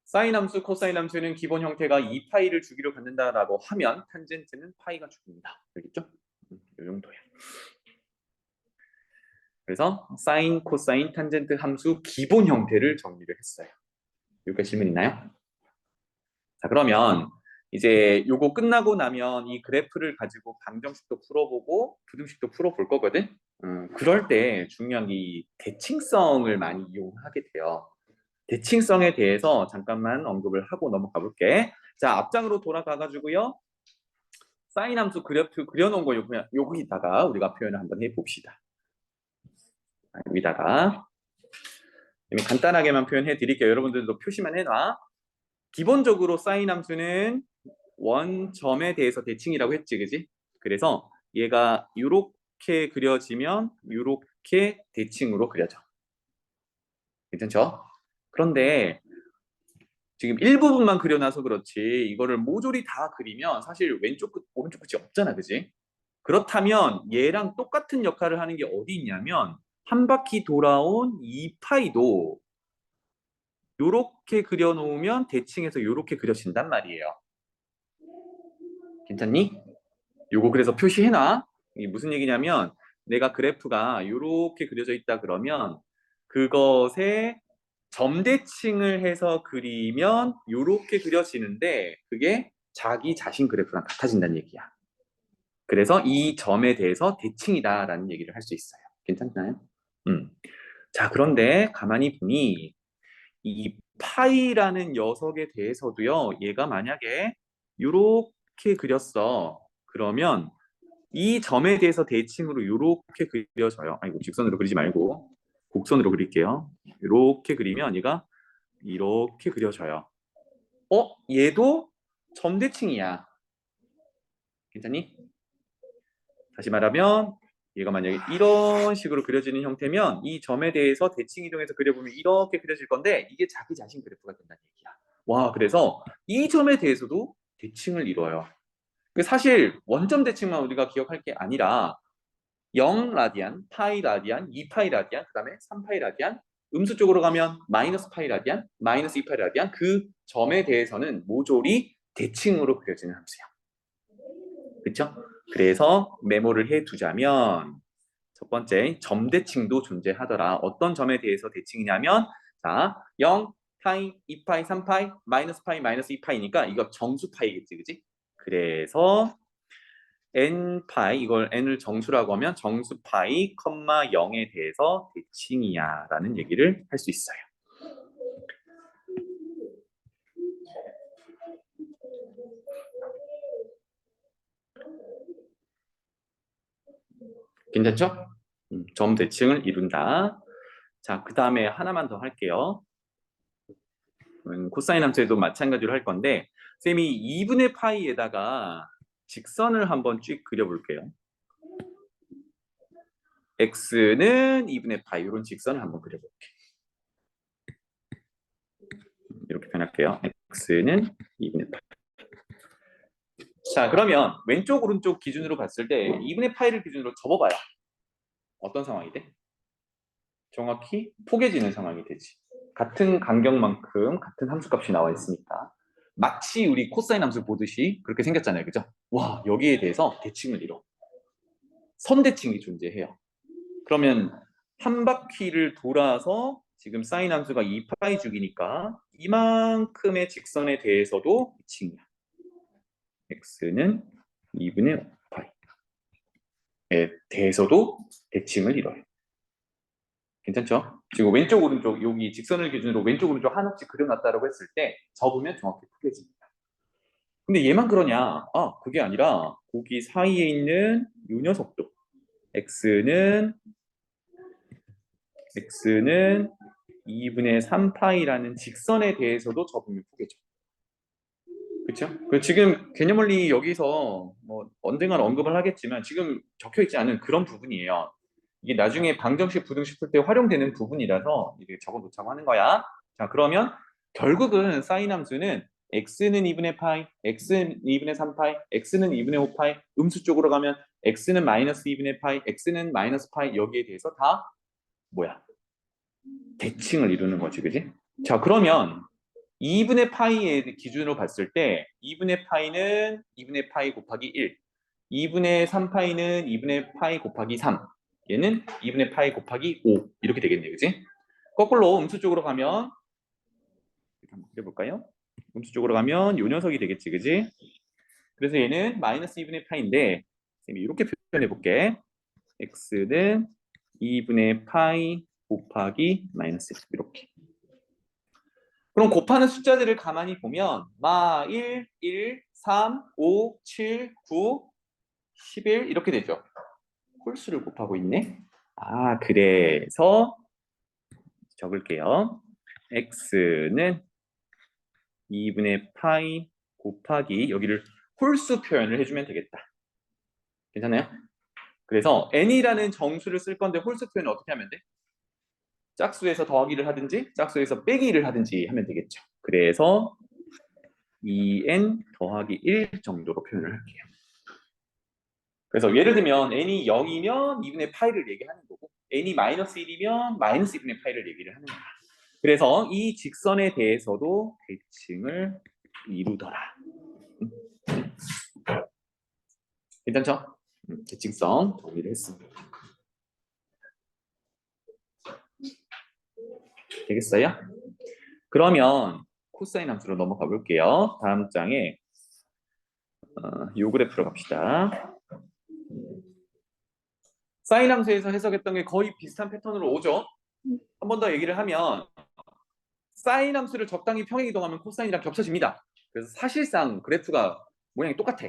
사인 함수, 코사인 함수는 기본 형태가 2파이를 주기로 갖는다라고 하면 탄젠트는 파이가 주기입니다. 알겠죠? 이 정도야. 그래서 사인, 코사인, 탄젠트 함수 기본 형태를 정리를 했어요. 여기까지 질문 있나요? 자, 그러면 이제 요거 끝나고 나면 이 그래프를 가지고 방정식도 풀어보고 부등식도 풀어볼 거거든. 그럴 때 중요한 이 대칭성을 많이 이용하게 돼요. 대칭성에 대해서 잠깐만 언급을 하고 넘어가 볼게. 자, 앞장으로 돌아가 가지고요. 사인 함수 그래프 그려놓은 거 여기다가 우리가 표현을 한번 해봅시다. 여기다가 간단하게만 표현해 드릴게요. 여러분들도 표시만 해놔. 기본적으로 사인 함수는 원점에 대해서 대칭이라고 했지, 그지? 그래서 얘가 이렇게 그려지면 이렇게 대칭으로 그려져. 괜찮죠? 그런데 지금 일부분만 그려놔서 그렇지 이거를 모조리 다 그리면 사실 왼쪽 끝, 오른쪽 끝이 없잖아, 그지? 그렇다면 얘랑 똑같은 역할을 하는 게 어디 있냐면 한 바퀴 돌아온 2파이도 요렇게 그려놓으면 대칭해서 요렇게 그려진단 말이에요. 괜찮니? 요거 그래서 표시해놔. 이게 무슨 얘기냐면 내가 그래프가 요렇게 그려져 있다 그러면 그것에 점대칭을 해서 그리면 요렇게 그려지는데 그게 자기 자신 그래프랑 같아진다는 얘기야. 그래서 이 점에 대해서 대칭이다라는 얘기를 할 수 있어요. 괜찮나요? 자, 그런데 가만히 보니 이 파이라는 녀석에 대해서도요. 얘가 만약에 요렇게 그렸어. 그러면 이 점에 대해서 대칭으로 요렇게 그려져요. 아이고, 직선으로 그리지 말고 곡선으로 그릴게요. 이렇게 그리면 얘가 이렇게 그려져요. 얘도 점대칭이야. 괜찮니? 다시 말하면 얘가 만약에 이런 식으로 그려지는 형태면 이 점에 대해서 대칭 이동해서 그려보면 이렇게 그려질 건데 이게 자기 자신 그래프가 된다는 얘기야. 와, 그래서 이 점에 대해서도 대칭을 이뤄요. 사실 원점 대칭만 우리가 기억할 게 아니라 0 라디안, 파이 라디안, 2파이 라디안, 그 다음에 3파이 라디안, 음수 쪽으로 가면 마이너스 파이 라디안, 마이너스 2파이 라디안, 그 점에 대해서는 모조리 대칭으로 그려지는 함수야. 그렇죠? 그래서 메모를 해두자면 첫 번째, 점 대칭도 존재하더라. 어떤 점에 대해서 대칭이냐면, 자, 0, 파이, 2파이, 3파이, 마이너스 파이, 마이너스 2파이니까 이거 정수 파이겠지, 그지? 그래서 n파이, 이걸 n을 정수라고 하면 정수 파이, 0에 대해서 대칭이야 라는 얘기를 할 수 있어요. 괜찮죠? 점 대칭을 이룬다. 자, 그 다음에 하나만 더 할게요. 코사인 함수에도 마찬가지로 할 건데, 쌤이 2분의 파이에다가 직선을 한번 쭉 그려볼게요. x는 2분의 파이, 이런 직선을 한번 그려볼게요. 이렇게 표현할게요. x는 2분의 파이. 자, 그러면 왼쪽 오른쪽 기준으로 봤을 때 2분의 파이를 기준으로 접어봐요. 어떤 상황이 돼? 정확히 포개지는 상황이 되지. 같은 간격만큼 같은 함수값이 나와 있으니까 마치 우리 코사인 함수 보듯이 그렇게 생겼잖아요. 그죠? 와, 여기에 대해서 대칭을 이뤄. 선대칭이 존재해요. 그러면 한 바퀴를 돌아서 지금 사인 함수가 2파이 주기니까 이만큼의 직선에 대해서도 대칭이야. x는 2분의 5파이에 대해서도 대칭을 이뤄요. 괜찮죠? 지금 왼쪽 오른쪽 여기 직선을 기준으로 왼쪽 오른쪽 하나씩 그려놨다라고 했을 때 접으면 정확히 포개집니다. 근데 얘만 그러냐? 아, 그게 아니라 거기 사이에 있는 이 녀석도 x는 2분의 3파이라는 직선에 대해서도 접으면 포개져. 그렇죠? 지금 개념원리 여기서 뭐 언젠간 언급을 하겠지만 지금 적혀 있지 않은 그런 부분이에요. 이게 나중에 방정식, 부등식 풀 때 활용되는 부분이라서 이렇게 적어 놓자고 하는 거야. 자, 그러면 결국은 사인 함수는 x는 2분의 파이, x는 2분의 3파이, x는 2분의 5파이, 음수 쪽으로 가면 x는 마이너스 2분의 파이, x는 마이너스 파이, 여기에 대해서 다 뭐야? 대칭을 이루는 거지, 그지? 자, 그러면 2분의 파이의 기준으로 봤을 때 2분의 파이는 2분의 파이 곱하기 1, 2분의 3파이는 2분의 파이 곱하기 3, 얘는 2분의 파이 곱하기 5 이렇게 되겠네요. 그치? 거꾸로 음수 쪽으로 가면 한번 그려볼까요? 음수 쪽으로 가면 요 녀석이 되겠지. 그치? 그래서 얘는 마이너스 2분의 파이인데 쌤이 이렇게 표현해 볼게. x는 2분의 파이 곱하기 마이너스 1 이렇게. 그럼 곱하는 숫자들을 가만히 보면 마 1, 1, 3, 5, 7, 9, 11 이렇게 되죠. 홀수를 곱하고 있네. 아, 그래서 적을게요. x는 2분의 파이 곱하기 여기를 홀수 표현을 해주면 되겠다. 괜찮아요? 그래서 n이라는 정수를 쓸 건데 홀수 표현을 어떻게 하면 돼? 짝수에서 더하기를 하든지 짝수에서 빼기를 하든지 하면 되겠죠. 그래서 2n 더하기 1 정도로 표현을 할게요. 그래서 예를 들면 n이 0이면 2분의 파이를 얘기하는 거고 n이 마이너스 1이면 마이너스 2분의 파이를 얘기를 하는 거야. 그래서 이 직선에 대해서도 대칭을 이루더라. 괜찮죠? 대칭성 정리를 했습니다. 되겠어요? 그러면 코사인 함수로 넘어가 볼게요. 다음 장에 요 그래프로 갑시다. 사인 함수에서 해석했던 게 거의 비슷한 패턴으로 오죠. 한 번 더 얘기를 하면 사인 함수를 적당히 평행 이동하면 코사인이랑 겹쳐집니다. 그래서 사실상 그래프가 모양이 똑같아.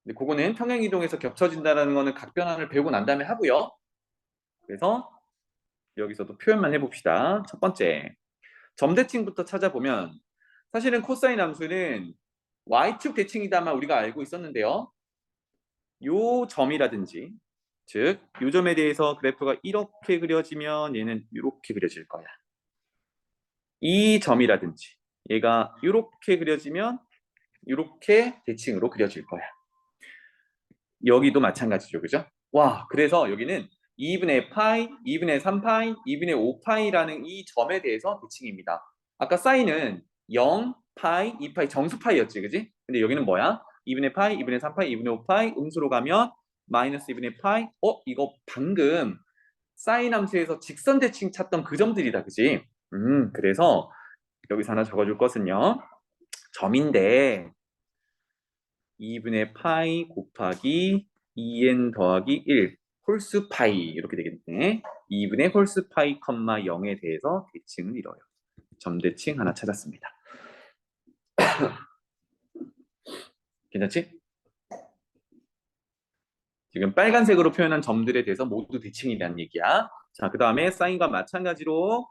근데 그거는 평행 이동에서 겹쳐진다는 거는 각변환을 배우고 난 다음에 하고요. 그래서 여기서도 표현만 해봅시다. 첫 번째, 점대칭부터 찾아보면 사실은 코사인 함수는 y축 대칭이다만 우리가 알고 있었는데요. 요 점이라든지 즉, 요 점에 대해서 그래프가 이렇게 그려지면 얘는 이렇게 그려질 거야. 이 점이라든지 얘가 이렇게 그려지면 이렇게 대칭으로 그려질 거야. 여기도 마찬가지죠. 그죠? 와, 그래서 여기는 2분의 파이, 2분의 3파이, 2분의 5파이라는 이 점에 대해서 대칭입니다. 아까 사인은 0, 파이, 2파이 정수 파이였지. 그지? 근데 여기는 뭐야? 2분의 파이, 2분의 3파이, 2분의 5파이 음수로 가면 마이너스 2분의 파이. 이거 방금 사인 함수에서 직선 대칭 찾던 그 점들이다, 그지? 그래서 여기서 하나 적어줄 것은요. 점인데 2분의 파이 곱하기 2n 더하기 1 홀수 파이 이렇게 되겠네. 2분의 홀수 파이 컴마 0에 대해서 대칭을 이뤄요. 점 대칭 하나 찾았습니다. 괜찮지? 지금 빨간색으로 표현한 점들에 대해서 모두 대칭이라는 얘기야. 자, 그 다음에 사인과 마찬가지로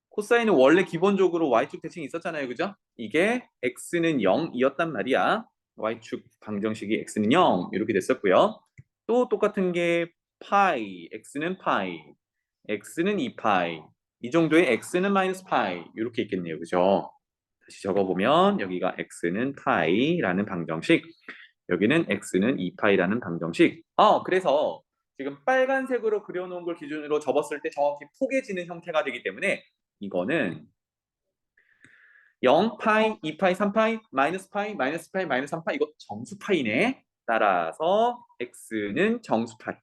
코사인은 원래 기본적으로 y축 대칭이 있었잖아요. 그죠? 이게 x는 0이었단 말이야. y축 방정식이 x는 0 이렇게 됐었고요. 또 똑같은 게 파이, x는 파이, x는 2파이, 이 정도의 x는 마이너스 파이 이렇게 있겠네요. 그죠? 다시 적어보면 여기가 x는 파이라는 방정식, 여기는 x는 2파이라는 방정식. 그래서 지금 빨간색으로 그려놓은 걸 기준으로 접었을 때 정확히 포개지는 형태가 되기 때문에 이거는 0파이, 2파이, 3파이, 마이너스 파이, 마이너스 파이, 마이너스 3파이 이거 정수파이네. 따라서 x는 정수파이.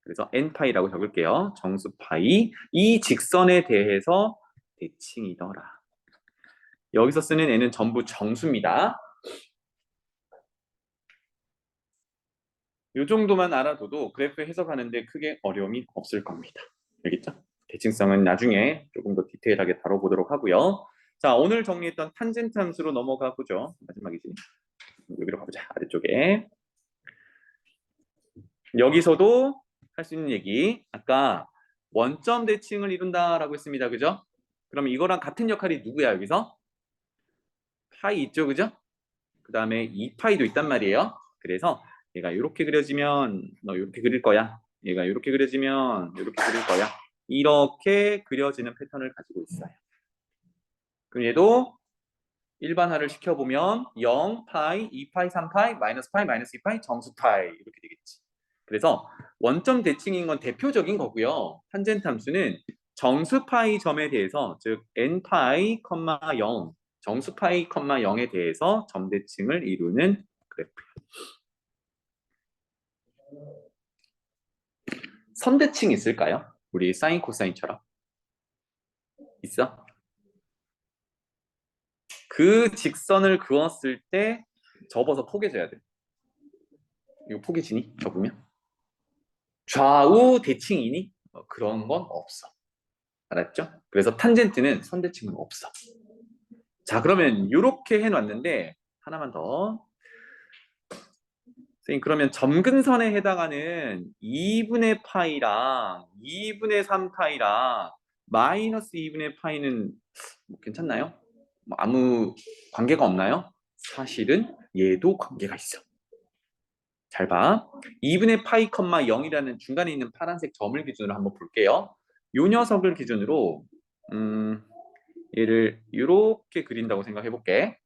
그래서 n파이라고 적을게요. 정수파이. 이 직선에 대해서 대칭이더라. 여기서 쓰는 n은 전부 정수입니다. 이 정도만 알아둬도 그래프 해석하는데 크게 어려움이 없을 겁니다. 알겠죠? 대칭성은 나중에 조금 더 디테일하게 다뤄보도록 하고요. 자, 오늘 정리했던 탄젠트 함수로 넘어가 보죠. 마지막이지. 여기로 가보자. 아래쪽에. 여기서도 할 수 있는 얘기. 아까 원점 대칭을 이룬다라고 했습니다. 그죠? 그럼 이거랑 같은 역할이 누구야, 여기서? 파이 있죠, 그죠? 그 다음에 2파이도 있단 말이에요. 그래서 얘가 이렇게 그려지면 너 이렇게 그릴 거야. 얘가 이렇게 그려지면 이렇게 그릴 거야. 이렇게 그려지는 패턴을 가지고 있어요. 그럼 얘도 일반화를 시켜보면 0, 파이, 2파이, 3파이, 마이너스 파이, 마이너스 2파이, 정수 파이 이렇게 되겠지. 그래서 원점 대칭인 건 대표적인 거고요. 탄젠트 함수는 정수 파이 점에 대해서 즉 n파이, 0, 정수 파이, 0에 대해서 점 대칭을 이루는 그래프예요. 선대칭 있을까요? 우리 사인 코사인처럼 있어? 그 직선을 그었을 때 접어서 포개져야 돼. 이거 포개지니? 접으면? 좌우 대칭이니? 그런 건 없어. 알았죠? 그래서 탄젠트는 선대칭은 없어. 자, 그러면 이렇게 해놨는데 하나만 더. 선생님, 그러면 점근선에 해당하는 2분의 파이랑 2분의 3파이랑 마이너스 2분의 파이는 뭐 괜찮나요? 뭐 아무 관계가 없나요? 사실은 얘도 관계가 있어. 잘 봐. 2분의 파이, 0이라는 중간에 있는 파란색 점을 기준으로 한번 볼게요. 요 녀석을 기준으로 얘를 이렇게 그린다고 생각해 볼게.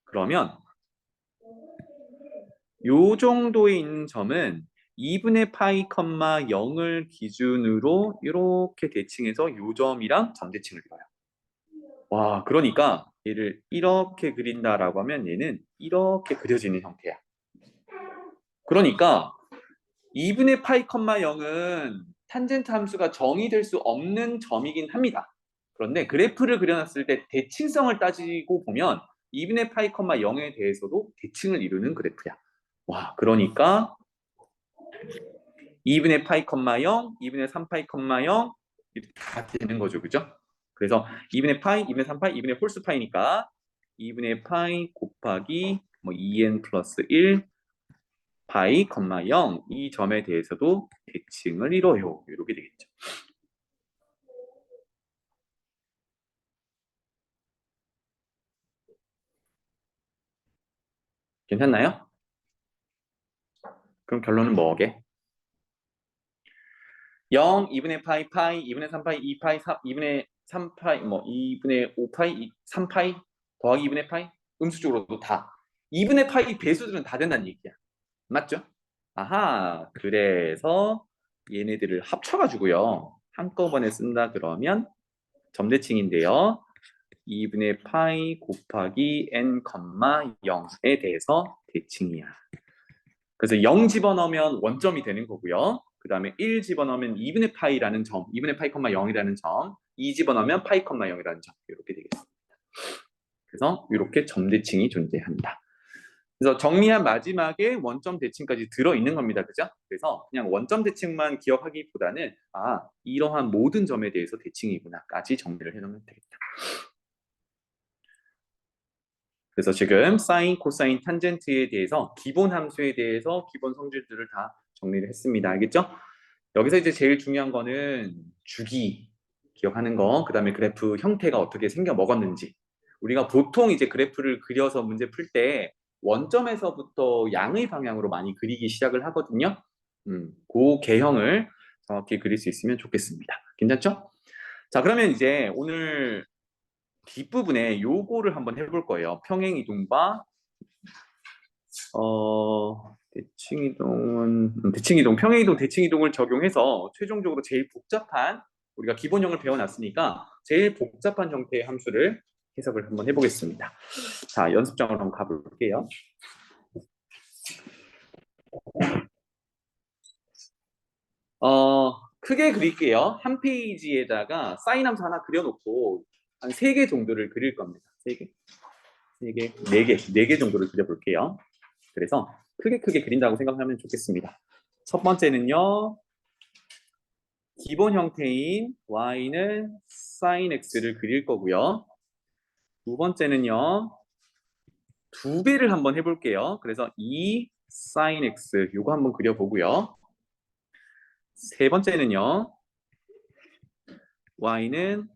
그러면 요 정도에 있는 점은 2분의 파이, 0을 기준으로 이렇게 대칭해서 요 점이랑 점대칭을 이뤄요. 와, 그러니까 얘를 이렇게 그린다라고 하면 얘는 이렇게 그려지는 형태야. 그러니까 2분의 파이, 0은 탄젠트 함수가 정의될 수 없는 점이긴 합니다. 그런데 그래프를 그려놨을 때 대칭성을 따지고 보면 2분의 파이, 0에 대해서도 대칭을 이루는 그래프야. 와, 그러니까 2분의 파이, 0, 2분의 3파이, 0 이렇게 다 되는 거죠. 그죠? 그래서 2분의 파이, 2분의 3파이, 2분의 홀수 파이니까 2분의 파이 곱하기 뭐 2n 플러스 1 파이, 0 이 점에 대해서도 대칭을 이뤄요. 이렇게 되겠죠. 괜찮나요? 그럼 결론은 뭐게? 0, 2분의 파이, 파이, 2분의 3파이, 2파이, 2분의 3파이, 뭐 2분의 5파이, 3파이 더하기 2분의 파이 음수적으로도 다 2분의 파이 배수들은 다 된다는 얘기야. 맞죠? 아하, 그래서 얘네들을 합쳐가지고요. 한꺼번에 쓴다 그러면 점대칭인데요. 2분의 파이 곱하기 n, 0에 대해서 대칭이야. 그래서 0 집어넣으면 원점이 되는 거고요. 그 다음에 1 집어넣으면 2분의 파이라는 점, 2분의 파이, 0이라는 점, 2 집어넣으면 파이, 0이라는 점, 이렇게 되겠습니다. 그래서 이렇게 점 대칭이 존재한다. 그래서 정리한 마지막에 원점 대칭까지 들어있는 겁니다. 그죠? 그래서 그냥 원점 대칭만 기억하기보다는 이러한 모든 점에 대해서 대칭이구나까지 정리를 해놓으면 되겠다. 그래서 지금 사인, 코사인, 탄젠트에 대해서 기본 함수에 대해서 기본 성질들을 다 정리를 했습니다. 알겠죠? 여기서 이제 제일 중요한 거는 주기 기억하는 거, 그 다음에 그래프 형태가 어떻게 생겨 먹었는지. 우리가 보통 이제 그래프를 그려서 문제 풀 때 원점에서부터 양의 방향으로 많이 그리기 시작을 하거든요. 그 개형을 정확히 그릴 수 있으면 좋겠습니다. 괜찮죠? 자, 그러면 이제 오늘 뒷부분에 요거를 한번 해볼 거예요. 평행이동과 대칭이동, 평행이동, 대칭이동을 적용해서 최종적으로 제일 복잡한 우리가 기본형을 배워놨으니까 제일 복잡한 형태의 함수를 해석을 한번 해보겠습니다. 자, 연습장으로 한번 가볼게요. 크게 그릴게요. 한 페이지에다가 사인 함수 하나 그려놓고 한 3개 정도를 그릴 겁니다. 3개? 3개? 4개? 4개 정도를 그려볼게요. 그래서 크게 그린다고 생각하면 좋겠습니다. 첫 번째는요. 기본 형태인 y는 sin x를 그릴 거고요. 두 번째는요. 2배를 한번 해볼게요. 그래서 2 sin x 요거 한번 그려보고요. 세 번째는요. y는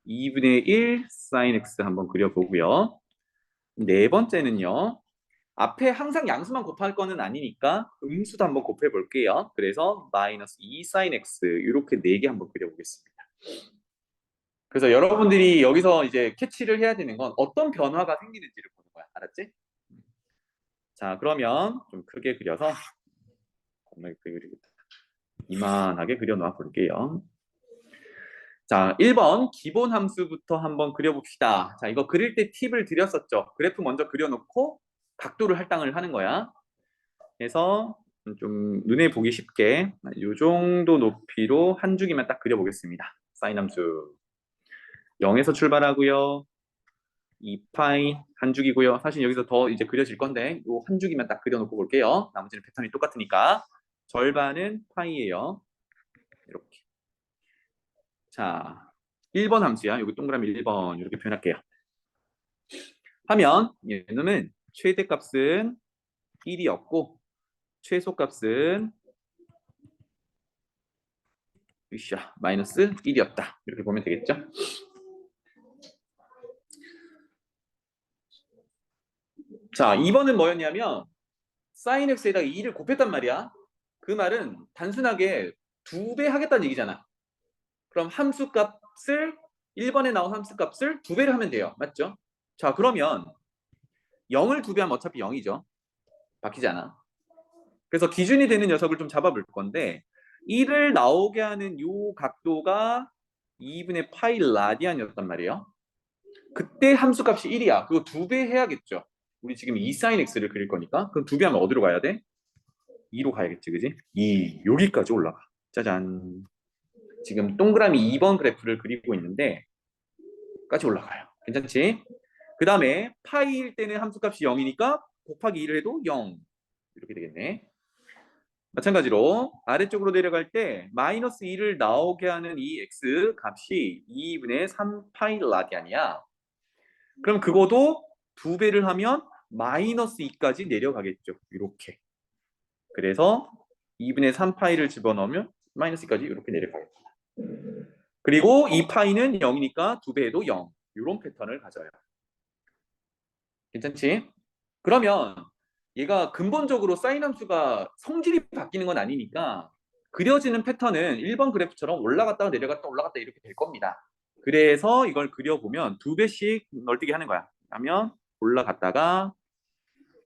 2분의 1 sin x 한번 그려보고요. 네 번째는요. 앞에 항상 양수만 곱할 거는 아니니까 음수도 한번 곱해 볼게요. 그래서 마이너스 2 sin x 이렇게 4개 한번 그려보겠습니다. 그래서 여러분들이 여기서 이제 캐치를 해야 되는 건 어떤 변화가 생기는지를 보는 거야. 알았지? 자, 그러면 좀 크게 그려서 정말 그리겠다. 이만하게 그려놔 볼게요. 자, 1번 기본 함수부터 한번 그려봅시다. 자, 이거 그릴 때 팁을 드렸었죠. 그래프 먼저 그려놓고 각도를 할당을 하는 거야. 그래서 좀 눈에 보기 쉽게 이 정도 높이로 한 주기만 딱 그려보겠습니다. 사인 함수 0에서 출발하고요. 2파이 한 주기고요. 사실 여기서 더 이제 그려질 건데 이 한 주기만 딱 그려놓고 볼게요. 나머지는 패턴이 똑같으니까 절반은 파이예요. 이렇게. 자, 1번 함수야. 여기 동그라미 1번 이렇게 표현할게요. 하면 얘는 최대값은 1이었고 최소값은 마이너스 1이었다. 이렇게 보면 되겠죠? 자, 2번은 뭐였냐면 sin x에다가 2를 곱했단 말이야. 그 말은 단순하게 2배 하겠다는 얘기잖아. 그럼 함수값을 1번에 나온 함수값을 2배를 하면 돼요. 맞죠? 자, 그러면 0을 2배 하면 어차피 0이죠. 바뀌지 않아. 그래서 기준이 되는 녀석을 좀 잡아볼 건데 1을 나오게 하는 요 각도가 2분의 파이 라디안이었단 말이에요. 그때 함수값이 1이야. 그거 2배 해야겠죠. 우리 지금 2 sin x를 그릴 거니까. 그럼 2배 하면 어디로 가야 돼? 2로 가야겠지, 그지? 2 여기까지 올라가. 짜잔. 지금 동그라미 2번 그래프를 그리고 있는데 까지 올라가요. 괜찮지? 그 다음에 파이일 때는 함수값이 0이니까 곱하기 2를 해도 0 이렇게 되겠네. 마찬가지로 아래쪽으로 내려갈 때 마이너스 2를 나오게 하는 이 x 값이 2분의 3파이 라디안이야. 그럼 그거도 2배를 하면 마이너스 2까지 내려가겠죠. 이렇게. 그래서 2분의 3파이를 집어넣으면 마이너스 2까지 이렇게 내려가겠다. 그리고 이 파이는 0이니까 2배에도 0. 이런 패턴을 가져요. 괜찮지? 그러면 얘가 근본적으로 사인 함수가 성질이 바뀌는 건 아니니까 그려지는 패턴은 1번 그래프처럼 올라갔다가 내려갔다 올라갔다 이렇게 될 겁니다. 그래서 이걸 그려보면 2배씩 널뛰기 하는 거야. 하면 올라갔다가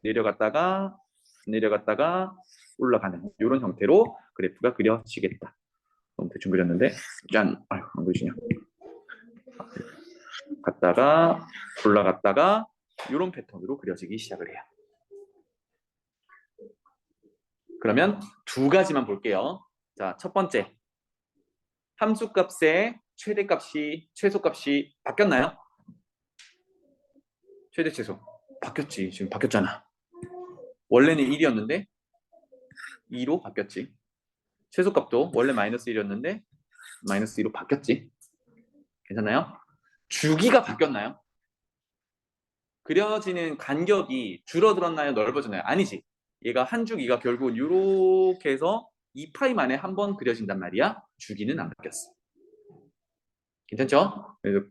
내려갔다가 올라가는 이런 형태로 그래프가 그려지겠다. 너무 대충 그렸는데 짠! 아유, 안 보이시냐? 갔다가 올라갔다가 이런 패턴으로 그려지기 시작을 해요. 그러면 두 가지만 볼게요. 자, 첫 번째. 함수값의 최대값이 최소값이 바뀌었나요? 최대 최소. 바뀌었지. 지금 바뀌었잖아. 원래는 1이었는데 2로 바뀌었지. 최소값도 원래 마이너스 1이었는데 마이너스 2로 바뀌었지. 괜찮나요? 주기가 바뀌었나요? 그려지는 간격이 줄어들었나요? 넓어졌나요? 아니지. 얘가 한 주기가 결국은 이렇게 해서 2파이 만에 한 번 그려진단 말이야. 주기는 안 바뀌었어. 괜찮죠? 그래서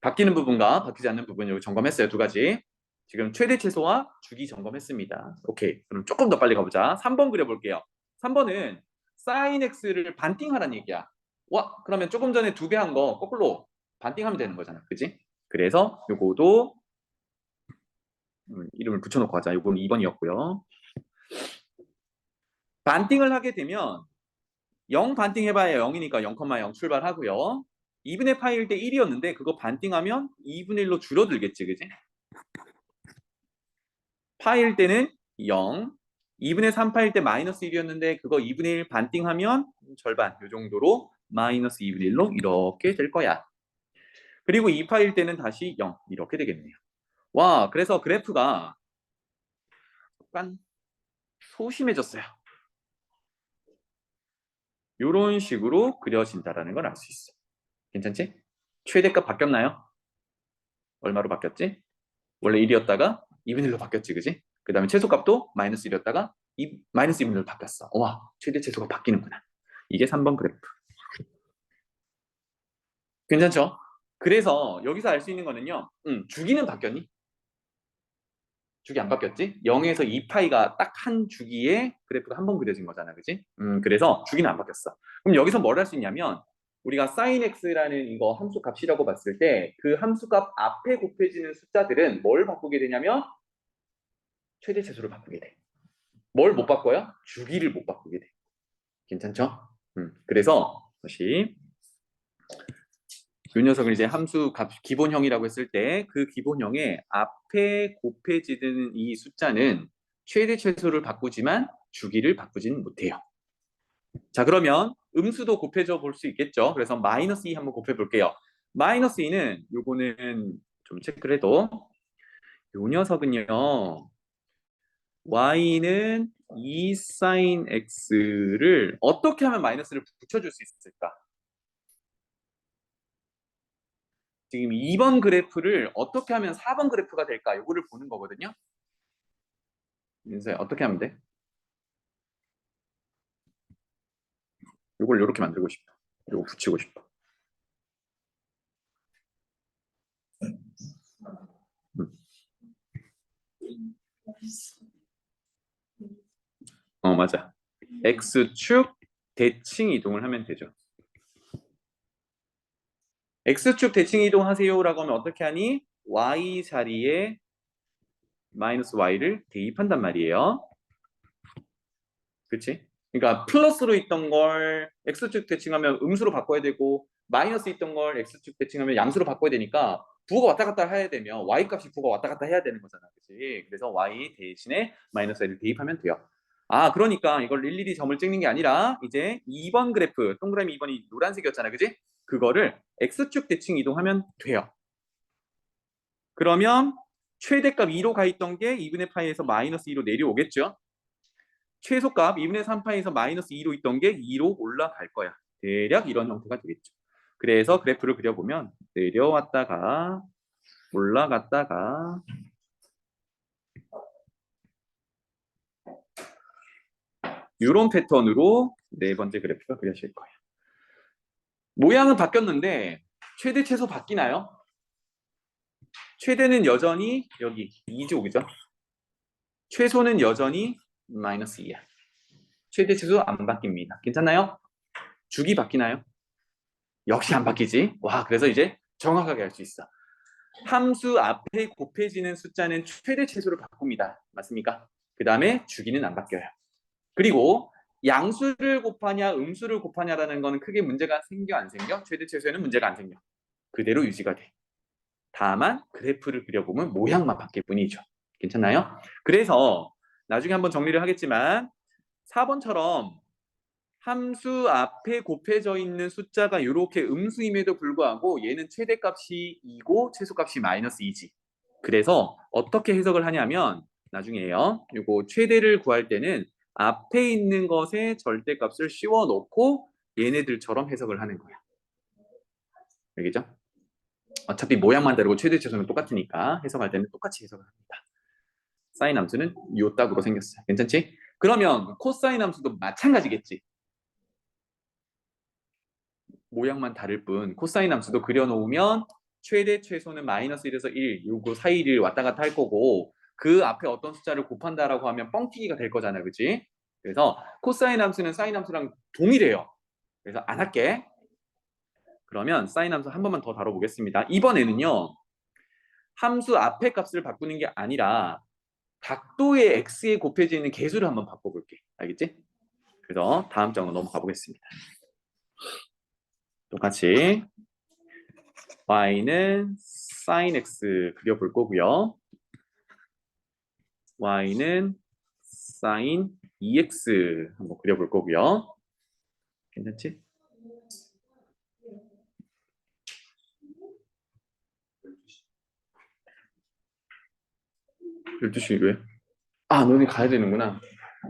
바뀌는 부분과 바뀌지 않는 부분 여기 점검했어요. 두 가지. 지금 최대 최소와 주기 점검했습니다. 오케이. 그럼 조금 더 빨리 가보자. 3번 그려볼게요. 3번은 sin x를 반띵하라는 얘기야. 와, 그러면 조금 전에 2배 한 거 거꾸로 반띵하면 되는 거잖아. 그지? 그래서 요거도 이름을 붙여놓고 하자. 요거는 2번이었고요. 반띵을 하게 되면 0 반띵해봐야 0이니까 0,0 출발하고요. 2분의 파일 때 1이었는데 그거 반띵하면 2분의 1로 줄어들겠지. 그지? 파일 때는 0, 2분의 3 파일 때 마이너스 1이었는데 그거 2분의 1 반띵하면 절반 요 정도로 마이너스 2분의 1로 이렇게 될 거야. 그리고 2 파일 때는 다시 0 이렇게 되겠네요. 와, 그래서 그래프가 약간 소심해졌어요. 이런 식으로 그려진다라는 걸 알 수 있어. 괜찮지? 최대값 바뀌었나요? 얼마로 바뀌었지? 원래 1이었다가 2분의 1로 바뀌었지, 그지? 그 다음에 최소값도 마이너스 1이었다가 마이너스 2분의 1로 바뀌었어. 와, 최대 최소가 바뀌는구나. 이게 3번 그래프. 괜찮죠? 그래서 여기서 알 수 있는 거는요. 주기는 바뀌었니? 주기 안 바뀌었지? 0에서 2파이가 딱 한 주기에 그래프가 한 번 그려진 거잖아. 그지? 그래서 주기는 안 바뀌었어. 그럼 여기서 뭘 할 수 있냐면 우리가 sin x라는 이거 함수 값이라고 봤을 때 그 함수 값 앞에 곱해지는 숫자들은 뭘 바꾸게 되냐면 최대 최소를 바꾸게 돼. 뭘 못 바꿔요? 주기를 못 바꾸게 돼. 괜찮죠? 그래서 다시 이 녀석을 이제 함수 값 기본형이라고 했을 때 그 기본형의 앞에 곱해지는 이 숫자는 최대 최소를 바꾸지만 주기를 바꾸지는 못해요. 자, 그러면 음수도 곱해져 볼 수 있겠죠. 그래서 마이너스 2 한번 곱해 볼게요. 마이너스 2는 요거는 좀 체크를 해도 요 녀석은요. y는 2 sin x를 어떻게 하면 마이너스를 붙여줄 수 있을까? 지금 2번 그래프를 어떻게 하면 4번 그래프가 될까? 이거를 보는 거거든요. 민서야, 어떻게 하면 돼? 이걸 이렇게 만들고 싶어. 이거 붙이고 싶어. 맞아. X축 대칭 이동을 하면 되죠. X축 대칭 이동하세요라고 하면 어떻게 하니? Y 자리에 마이너스 Y를 대입한단 말이에요. 그렇지? 그러니까 플러스로 있던 걸 X축 대칭하면 음수로 바꿔야 되고 마이너스 있던 걸 X축 대칭하면 양수로 바꿔야 되니까 부호가 왔다 갔다 해야 되면 Y 값이 부호가 왔다 갔다 해야 되는 거잖아. 그렇지? 그래서 Y 대신에 마이너스 Y를 대입하면 돼요. 아, 그러니까 이걸 일일이 점을 찍는 게 아니라 이제 2번 그래프, 동그라미 2번이 노란색이었잖아. 그지? 그거를 X축 대칭 이동하면 돼요. 그러면 최대값 2로 가 있던 게 2분의 파이에서 마이너스 2로 내려오겠죠? 최소값 2분의 3파이에서 마이너스 2로 있던 게 2로 올라갈 거야. 대략 이런 형태가 되겠죠. 그래서 그래프를 그려보면 내려왔다가 올라갔다가 이런 패턴으로 네 번째 그래프가 그려질 거예요. 모양은 바뀌었는데 최대 최소 바뀌나요? 최대는 여전히 여기 2죠, 그죠? 최소는 여전히 마이너스 2야. 최대 최소 안 바뀝니다. 괜찮나요? 주기 바뀌나요? 역시 안 바뀌지. 와, 그래서 이제 정확하게 알 수 있어. 함수 앞에 곱해지는 숫자는 최대 최소를 바꿉니다. 맞습니까? 그 다음에 주기는 안 바뀌어요. 그리고 양수를 곱하냐 음수를 곱하냐라는 거는 크게 문제가 생겨 안 생겨? 최대 최소에는 문제가 안 생겨. 그대로 유지가 돼. 다만 그래프를 그려보면 모양만 바뀔 뿐이죠. 괜찮나요? 그래서 나중에 한번 정리를 하겠지만 4번처럼 함수 앞에 곱해져 있는 숫자가 이렇게 음수임에도 불구하고 얘는 최대값이 2고 최소값이 마이너스 2지. 그래서 어떻게 해석을 하냐면 나중에요. 요거 최대를 구할 때는 앞에 있는 것에 절대값을 씌워 놓고 얘네들처럼 해석을 하는 거야. 알겠죠? 어차피 모양만 다르고 최대 최소는 똑같으니까 해석할 때는 똑같이 해석을 합니다. 사인 함수는 요 딱으로 생겼어요. 괜찮지? 그러면 코사인 함수도 마찬가지겠지. 모양만 다를 뿐 코사인 함수도 그려놓으면 최대 최소는 마이너스 1에서 1 요거 사이를 왔다 갔다 할 거고 그 앞에 어떤 숫자를 곱한다라고 하면 뻥튀기가 될 거잖아, 그치? 그래서 코사인 함수는 사인 함수랑 동일해요. 그래서 안 할게. 그러면 사인 함수 한 번만 더 다뤄보겠습니다. 이번에는요, 함수 앞에 값을 바꾸는 게 아니라 각도의 x에 곱해져 있는 개수를 한번 바꿔볼게. 알겠지? 그래서 다음 장으로 넘어가 보겠습니다. 똑같이 y는 sin x 그려볼 거고요. y는 sin 2x 한번 그려볼 거고요. 괜찮지? 12시 왜? 아, 너네 가야 되는구나.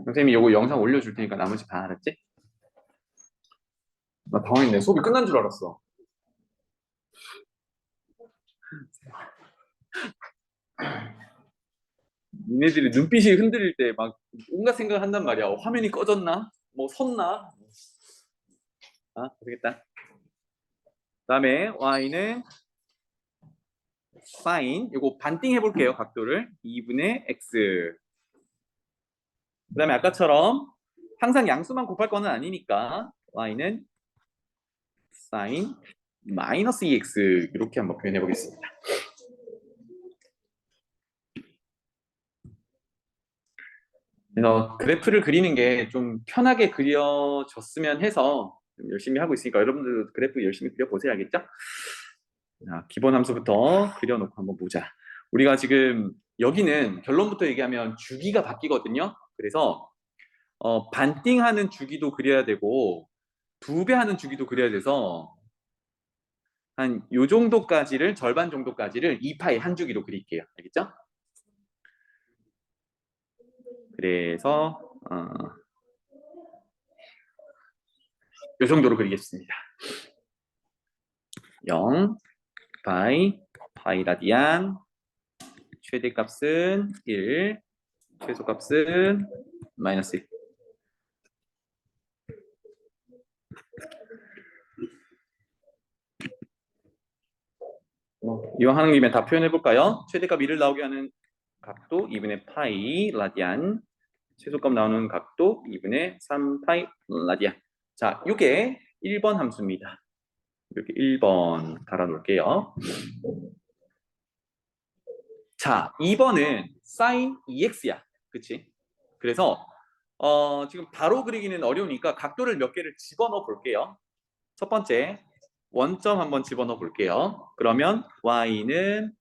선생님이 요거 영상 올려줄 테니까 나머지 다 알았지? 나 당황했네. 수업이 끝난 줄 알았어. 니네들이 눈빛이 흔들릴 때 막 온갖 생각을 한단 말이야. 화면이 꺼졌나? 뭐 섰나? 아, 되겠다. 그다음에 y는 sin 요거 반띵 해볼게요. 각도를 2분의 x. 그다음에 아까처럼 항상 양수만 곱할 거는 아니니까 y는 sin 마이너스 2x 이렇게 한번 표현해 보겠습니다. 그래서 그래프를 그리는 게 좀 편하게 그려졌으면 해서 좀 열심히 하고 있으니까 여러분들도 그래프 열심히 그려보세요. 알겠죠? 자, 기본 함수부터 그려놓고 한번 보자. 우리가 지금 여기는 결론부터 얘기하면 주기가 바뀌거든요. 그래서 반띵하는 주기도 그려야 되고 2배 하는 주기도 그려야 돼서 한 요 정도까지를 절반 정도까지를 2파의 한 주기로 그릴게요. 알겠죠? 그래서 요 정도로 그리겠습니다. 0 파이 라디안 최대값은 1 최소값은 마이너스 1. 이왕 하는 김에 다 표현해 볼까요? 최대값 1을 나오게 하는 각도 2분의 파이 라디안 최소값 나오는 각도 2분의 3파이 라디안. 자, 이게 1번 함수입니다. 이렇게 1번 달아 놓을게요. 자, 2번은 sin 2x야. 그치? 그래서 지금 바로 그리기는 어려우니까 각도를 몇 개를 집어넣어 볼게요. 첫 번째, 원점 한번 집어넣어 볼게요. 그러면 y는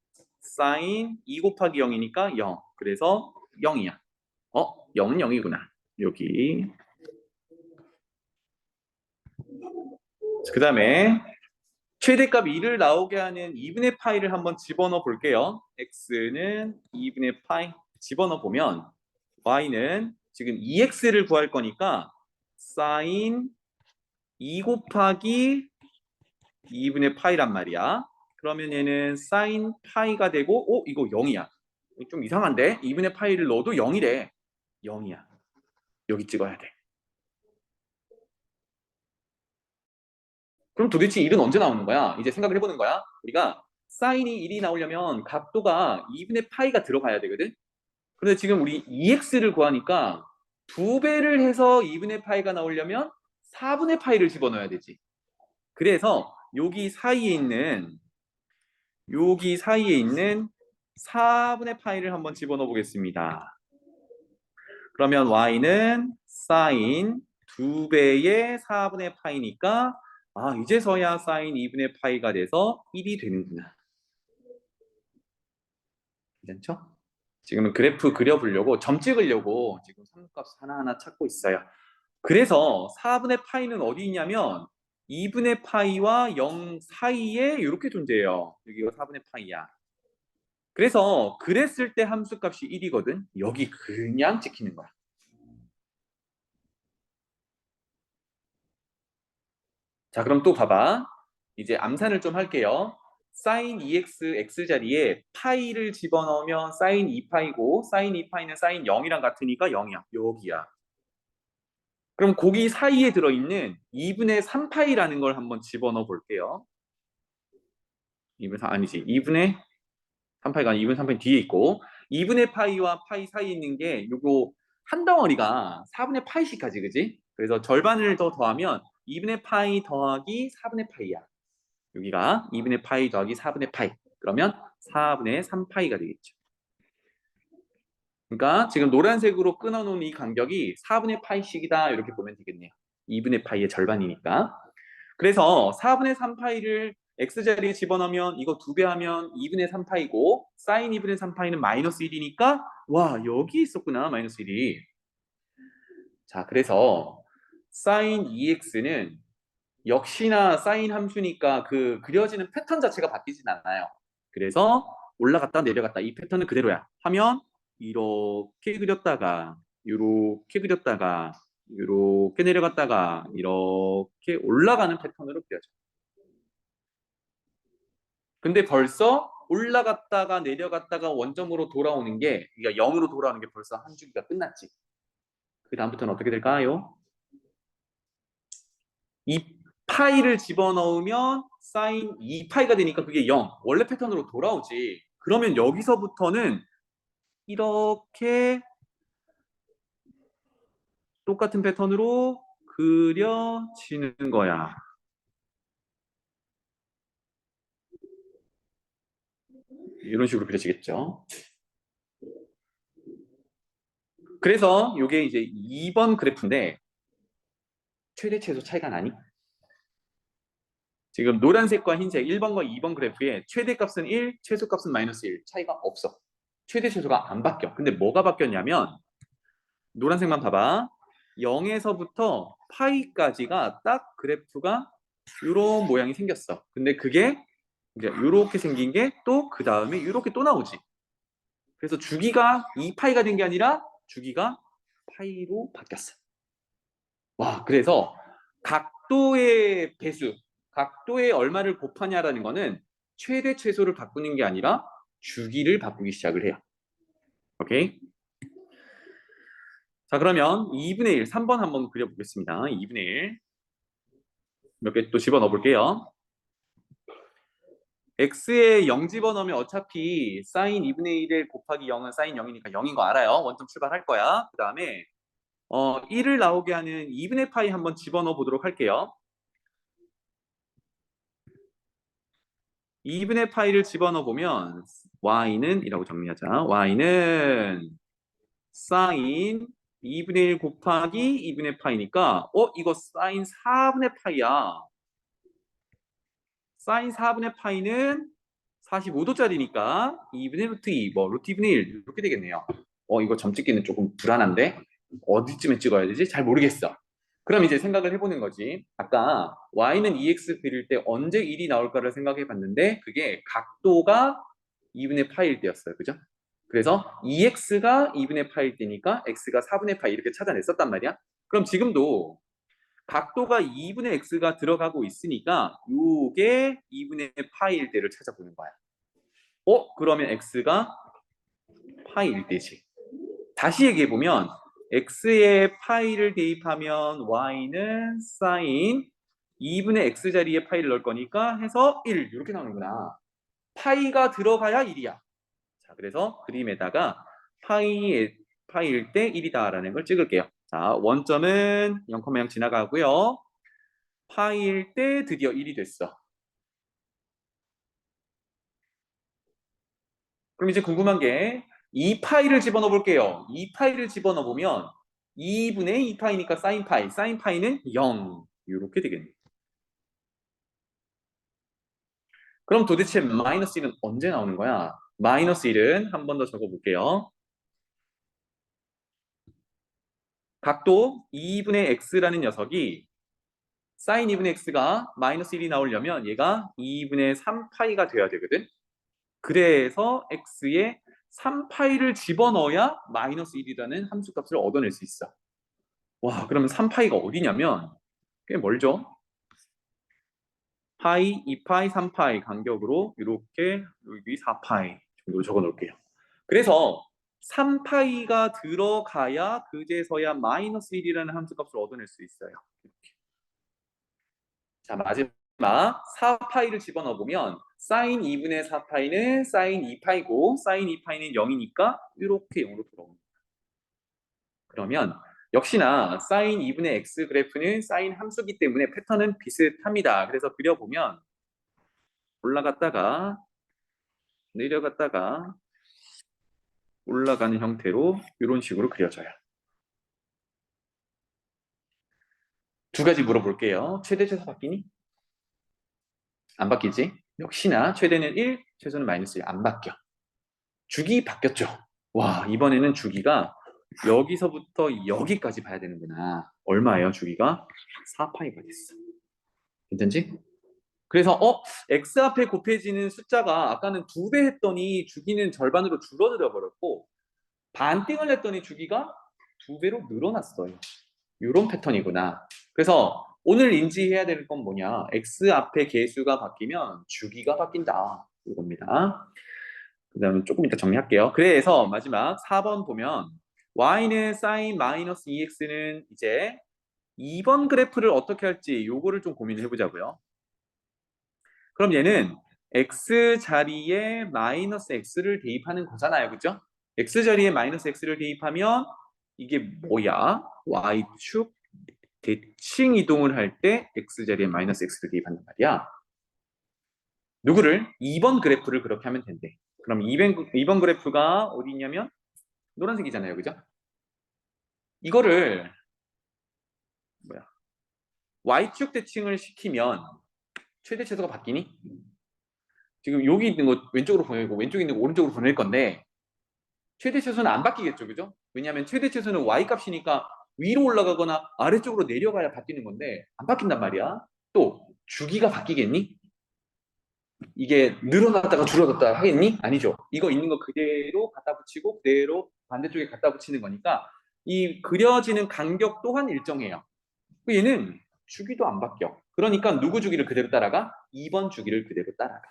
sin 2 곱하기 0이니까 0. 그래서 0이야. 0은 0이구나. 여기. 그 다음에 최대값 2를 나오게 하는 2분의 파이를 한번 집어넣어 볼게요. x는 2분의 파이 집어넣어 보면 y는 지금 2x를 구할 거니까 sin 2 곱하기 2분의 파이란 말이야. 그러면 얘는 sin 파이가 되고 이거 0이야. 좀 이상한데? 2분의 파이를 넣어도 0이래. 0이야. 여기 찍어야 돼. 그럼 도대체 1은 언제 나오는 거야? 이제 생각을 해보는 거야. 우리가 사인이 1이 나오려면 각도가 2분의 파이가 들어가야 되거든. 그런데 지금 우리 2x를 구하니까 2배를 해서 2분의 파이가 나오려면 4분의 파이를 집어넣어야 되지. 그래서 여기 사이에 있는 4분의 파이를 한번 집어넣어 보겠습니다. 그러면 y는 sin 2배의 4분의 파이니까 이제서야 sin 2분의 파이가 돼서 1이 되는구나. 괜찮죠? 지금은 그래프 그려보려고 점 찍으려고 지금 삼각값 하나하나 찾고 있어요. 그래서 4분의 파이는 어디 있냐면 2분의 파이와 0 사이에 이렇게 존재해요. 여기가 4분의 파이야. 그래서 그랬을 때 함수값이 1이거든. 여기 그냥 찍히는 거야. 자, 그럼 또 봐봐. 이제 암산을 좀 할게요. sin 2x x 자리에 파이를 집어넣으면 sin 2파이고 sin 2파이는 sin 0이랑 같으니까 0이야. 여기야. 그럼 거기 사이에 들어있는 2분의 3파이라는 걸 한번 집어넣어 볼게요. 2분의 3 아니지. 2분의 3파이가 아니라 2분의 3파이 뒤에 있고 2분의 파이와 파이 사이에 있는 게 요거 한 덩어리가 4분의 파이씩까지 그지? 그래서 절반을 더 더하면 2분의 파이 더하기 4분의 파이야. 여기가 2분의 파이 더하기 4분의 파이. 그러면 4분의 3파이가 되겠죠. 그러니까 지금 노란색으로 끊어놓은 이 간격이 4분의 파이씩이다 이렇게 보면 되겠네요. 2분의 파이의 절반이니까. 그래서 4분의 3파이를 x자리에 집어넣으면 이거 2배 하면 2분의 3파이고 사인 2분의 3파이는 마이너스 1이니까 와 여기 있었구나 마이너스 1이. 자 그래서 사인 2x는 역시나 사인 함수니까 그 그려지는 패턴 자체가 바뀌진 않아요. 그래서 올라갔다 내려갔다 이 패턴은 그대로야. 하면 이렇게 그렸다가 이렇게 그렸다가 이렇게 내려갔다가 이렇게 올라가는 패턴으로 그려져. 근데 벌써 올라갔다가 내려갔다가 원점으로 돌아오는 게 그러니까 0으로 돌아오는 게 벌써 한 주기가 끝났지. 그 다음부터는 어떻게 될까요? 이 파이를 집어넣으면 사인 2파이가 되니까 그게 0. 원래 패턴으로 돌아오지. 그러면 여기서부터는 이렇게 똑같은 패턴으로 그려지는 거야. 이런 식으로 그려지겠죠. 그래서 이게 이제 2번 그래프인데 최대 최소 차이가 나니? 지금 노란색과 흰색 1번과 2번 그래프에 최대값은 1, 최소값은 마이너스 1 차이가 없어. 최대 최소가 안 바뀌어. 근데 뭐가 바뀌었냐면 노란색만 봐봐. 0에서부터 파이까지가 딱 그래프가 이런 모양이 생겼어. 근데 그게 이제 이렇게 생긴 게 또 그 다음에 이렇게 또 나오지. 그래서 주기가 2파이가 된 게 아니라 주기가 파이로 바뀌었어. 와, 그래서 각도의 배수, 각도의 얼마를 곱하냐라는 거는 최대 최소를 바꾸는 게 아니라 주기를 바꾸기 시작을 해요. 오케이? 자, 그러면 2분의 1, 3번 한번 그려보겠습니다. 2분의 1. 몇 개 또 집어넣어 볼게요. x에 0 집어넣으면 어차피 사인 2분의 1에 곱하기 0은 사인 0이니까 0인 거 알아요. 원점 출발할 거야. 그 다음에 1을 나오게 하는 2분의 파이 한번 집어넣어 보도록 할게요. 2분의 파이를 집어넣어 보면 y는 이라고 정리하자. y는 사인 2분의 1 곱하기 2분의 파이니까 이거 사인 4분의 파이야. 사인 4분의 파이는 45도짜리니까 2분의 루트 2, 뭐 루트 2분의 1 이렇게 되겠네요. 이거 점 찍기는 조금 불안한데 어디쯤에 찍어야 되지? 잘 모르겠어. 그럼 이제 생각을 해보는 거지. 아까 y는 2x 그릴 때 언제 1이 나올까를 생각해 봤는데 그게 각도가 2분의 파이일 때였어요. 그죠? 그래서 2x가 2분의 파이일 때니까 x가 4분의 파이 이렇게 찾아냈었단 말이야. 그럼 지금도 각도가 2분의 x가 들어가고 있으니까 이게 2분의 파이일 때를 찾아보는 거야. 그러면 x가 파이일 때지. 다시 얘기해보면 x에 파이를 대입하면 y는 사인 2분의 x 자리에 파이를 넣을 거니까 해서 1 이렇게 나오는구나. 파이가 들어가야 1이야. 자, 그래서 그림에다가 파이일 때 1이다라는 걸 찍을게요. 자, 원점은 0,0 지나가고요. 파이일 때 드디어 1이 됐어. 그럼 이제 궁금한 게 2파이를 집어넣어 볼게요. 2파이를 집어넣어 보면 2분의 2파이니까 사인 파이는 0 이렇게 되겠네요. 그럼 도대체 마이너스 1은 언제 나오는 거야? 마이너스 1은 한 번 더 적어 볼게요. 각도 2분의 x라는 녀석이 사인 2분의 x가 마이너스 1이 나오려면 얘가 2분의 3파이가 돼야 되거든. 그래서 x에 3파이를 집어넣어야 마이너스 1이라는 함수값을 얻어낼 수 있어. 와, 그러면 3파이가 어디냐면 꽤 멀죠? 파이, 2파이, 3파이 간격으로 이렇게 여기 4파이 정도 적어 놓을게요. 그래서 3파이가 들어가야 그제서야 마이너스 1이라는 함수값을 얻어낼 수 있어요. 이렇게. 자, 마지막 4파이를 집어넣어 보면 사인 2분의 4파이는 사인 2파이고 사인 2파이는 0이니까 이렇게 0으로 돌아옵니다. 그러면 역시나 사인 2분의 x 그래프는 사인 함수기 때문에 패턴은 비슷합니다. 그래서 그려보면 올라갔다가 내려갔다가 올라가는 형태로 이런 식으로 그려져요. 두 가지 물어볼게요. 최대 최소 바뀌니? 안 바뀌지? 역시나 최대는 1, 최소는 마이너스 1. 안 바뀌어. 주기 바뀌었죠? 와, 이번에는 주기가 여기서부터 여기까지 봐야 되는구나. 얼마예요, 주기가? 4파이가 됐어. 괜찮지? 그래서 x 앞에 곱해지는 숫자가 아까는 2배 했더니 주기는 절반으로 줄어들어 버렸고 반띵을 했더니 주기가 2배로 늘어났어요. 이런 패턴이구나. 그래서 오늘 인지해야 될 건 뭐냐? x 앞에 개수가 바뀌면 주기가 바뀐다. 이겁니다. 그 다음에 조금 이따 정리할게요. 그래서 마지막 4번 보면 y는 sin 마이너스 2x는 이제 2번 그래프를 어떻게 할지 요거를 좀 고민을 해보자고요. 그럼 얘는 x 자리에 마이너스 x를 대입하는 거잖아요. 그죠? x 자리에 마이너스 x를 대입하면 이게 뭐야? y축 대칭 이동을 할 때 x 자리에 마이너스 x를 대입한단 말이야. 누구를? 2번 그래프를 그렇게 하면 된대. 그럼 2번 그래프가 어디 있냐면 노란색이잖아요. 그죠? 이거를 뭐야? y축 대칭을 시키면 최대 최소가 바뀌니? 지금 여기 있는 거 왼쪽으로 보내고 왼쪽에 있는 거 오른쪽으로 보낼 건데 최대 최소는 안 바뀌겠죠. 그죠? 왜냐하면 최대 최소는 y 값이니까 위로 올라가거나 아래쪽으로 내려가야 바뀌는 건데 안 바뀐단 말이야. 또 주기가 바뀌겠니? 이게 늘어났다가 줄어들었다 하겠니? 아니죠. 이거 있는 거 그대로 갖다 붙이고 그대로 반대쪽에 갖다 붙이는 거니까 이 그려지는 간격 또한 일정해요. 얘는 주기도 안 바뀌어. 그러니까 누구 주기를 그대로 따라가? 2번 주기를 그대로 따라가.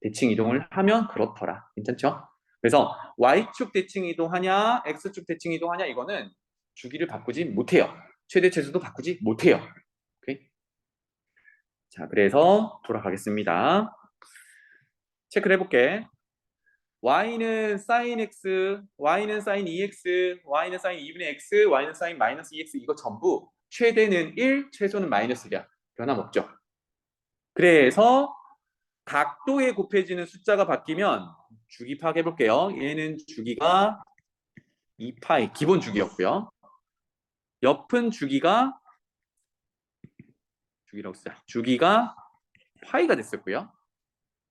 대칭 이동을 하면 그렇더라. 괜찮죠? 그래서 Y축 대칭 이동하냐, X축 대칭 이동하냐 이거는 주기를 바꾸지 못해요. 최대 최소도 바꾸지 못해요. 오케이? 자, 그래서 돌아가겠습니다. 체크를 해볼게. y는 sin x, y는 sin 2x, y는 sin 2분의 x, y는 sin 마이너스 2x 이거 전부 최대는 1, 최소는 마이너스 1이야. 변함없죠. 그래서 각도에 곱해지는 숫자가 바뀌면 주기 파악해 볼게요. 얘는 주기가 2파이 기본 주기였고요. 옆은 주기가 주기라고 쓰자. 주기가 파이가 됐었고요.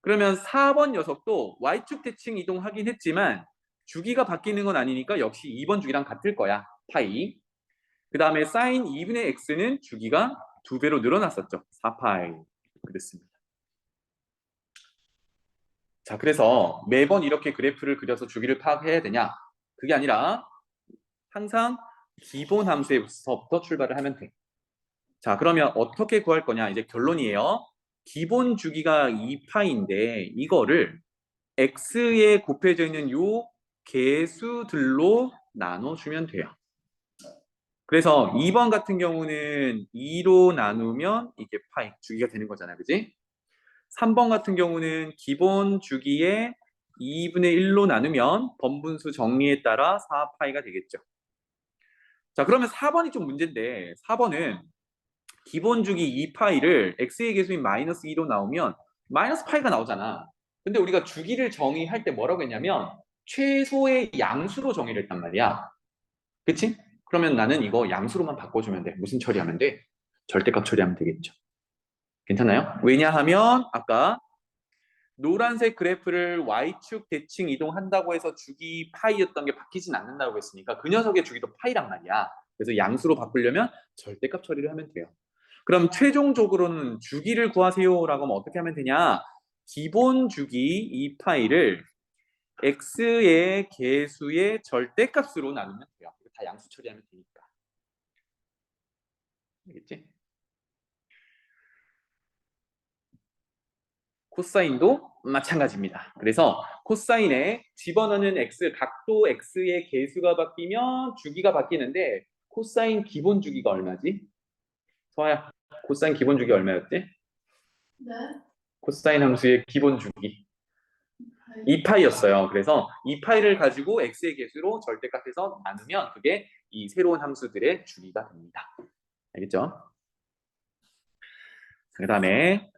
그러면 4번 녀석도 y축 대칭 이동하긴 했지만 주기가 바뀌는 건 아니니까 역시 2번 주기랑 같을 거야. 파이. 그 다음에 sin 2분의 x는 주기가 2배로 늘어났었죠. 4파이. 그랬습니다. 자, 그래서 매번 이렇게 그래프를 그려서 주기를 파악해야 되냐? 그게 아니라 항상 기본 함수에서부터 출발을 하면 돼. 자, 그러면 어떻게 구할 거냐? 이제 결론이에요. 기본 주기가 2파인데 이거를 x에 곱해져 있는 요 개수들로 나눠주면 돼요. 그래서 2번 같은 경우는 2로 나누면 이게 파이 주기가 되는 거잖아요. 그지? 3번 같은 경우는 기본 주기에 2분의 1로 나누면 번분수 정리에 따라 4파이가 되겠죠. 자, 그러면 4번이 좀 문제인데 4번은 기본 주기 2파이를 x의 개수인 마이너스 2로 나오면 마이너스 파이가 나오잖아. 근데 우리가 주기를 정의할 때 뭐라고 했냐면 최소의 양수로 정의를 했단 말이야. 그치? 그러면 나는 이거 양수로만 바꿔주면 돼. 무슨 처리하면 돼? 절대값 처리하면 되겠죠. 괜찮아요? 왜냐하면 아까 노란색 그래프를 y축 대칭 이동한다고 해서 주기 파이였던 게 바뀌진 않는다고 했으니까 그 녀석의 주기도 파이란 말이야. 그래서 양수로 바꾸려면 절대값 처리를 하면 돼요. 그럼 최종적으로는 주기를 구하세요라고 하면 어떻게 하면 되냐? 기본 주기 2파이를 x의 개수의 절대값으로 나누면 돼요. 다 양수 처리하면 되니까. 알겠지? 코사인도 마찬가지입니다. 그래서 코사인에 집어넣는 x, 각도 x의 개수가 바뀌면 주기가 바뀌는데 코사인 기본 주기가 얼마지? 서아야, 코사인 기본 주기 얼마였지? 네. 코사인 함수의 기본 주기 2파이였어요. 그래서 2파이를 가지고 x의 개수로 절대값에서 나누면 그게 이 새로운 함수들의 주기가 됩니다. 알겠죠? 그 다음에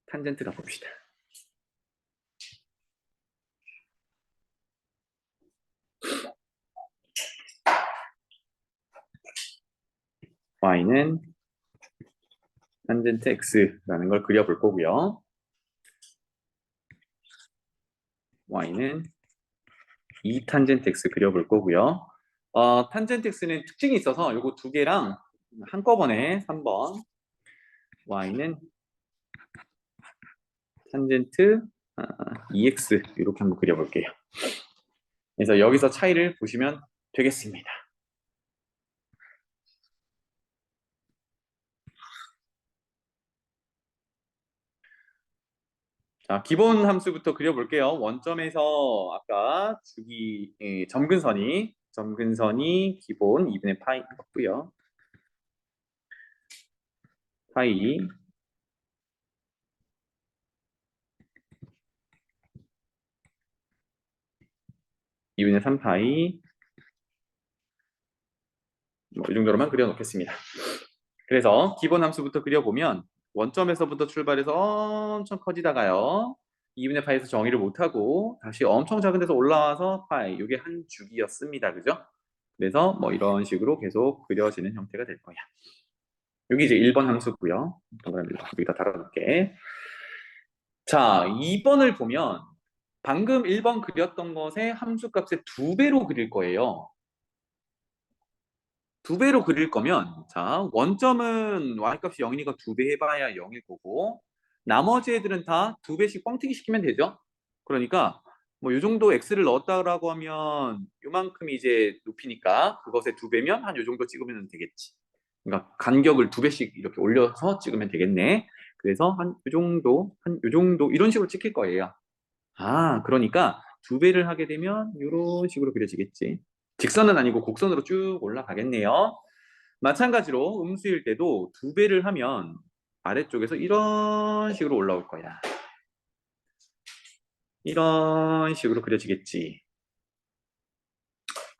탄젠트 가봅시다. y는 탄젠트 x라는 걸 그려볼 거고요. y는 2 탄젠트 x 그려볼 거고요. 탄젠트 x는 특징이 있어서 요거 두 개랑 한꺼번에 3번 y는 탄젠트 2x 이렇게 한번 그려볼게요. 그래서 여기서 차이를 보시면 되겠습니다. 자, 기본 함수부터 그려볼게요. 원점에서 아까 주기 점근선이 기본 2분의 파이였고요. 파이 2분의 3파이 뭐 이 정도로만 그려놓겠습니다. 그래서 기본 함수부터 그려보면 원점에서부터 출발해서 엄청 커지다가요. 2분의 파이에서 정의를 못하고 다시 엄청 작은 데서 올라와서 파이 이게 한 주기였습니다. 그죠? 그래서 뭐 이런 식으로 계속 그려지는 형태가 될 거야. 여기 이제 1번 함수고요. 동그라미 여기다 달아놓을게. 자, 2번을 보면 방금 1번 그렸던 것의 함수값의 2배로 그릴 거예요. 2배로 그릴 거면 자 원점은 y값이 0이니까 2배 해봐야 0일 거고 나머지 애들은 다 2배씩 뻥튀기 시키면 되죠. 그러니까 뭐 이 정도 x를 넣었다라고 하면 요만큼이 이제 높이니까 그것의 2배면 한 요 정도 찍으면 되겠지. 그러니까 간격을 2배씩 이렇게 올려서 찍으면 되겠네. 그래서 한 요 정도 이런 식으로 찍힐 거예요. 아, 그러니까 2배를 하게 되면 이런 식으로 그려지겠지. 직선은 아니고 곡선으로 쭉 올라가겠네요. 마찬가지로 음수일 때도 2배를 하면 아래쪽에서 이런 식으로 올라올 거야. 이런 식으로 그려지겠지.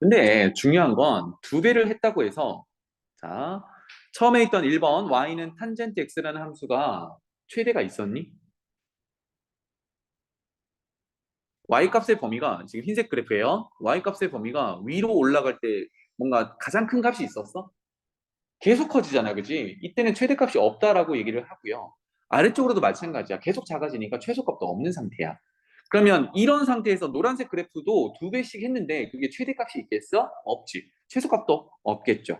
근데 중요한 건 2배를 했다고 해서 자 처음에 있던 1번 y는 탄젠트 x라는 함수가 최대가 있었니? y값의 범위가 지금 흰색 그래프예요. y값의 범위가 위로 올라갈 때 뭔가 가장 큰 값이 있었어? 계속 커지잖아, 그지? 이때는 최대값이 없다라고 얘기를 하고요. 아래쪽으로도 마찬가지야. 계속 작아지니까 최소값도 없는 상태야. 그러면 이런 상태에서 노란색 그래프도 2배씩 했는데 그게 최대값이 있겠어? 없지. 최소값도 없겠죠.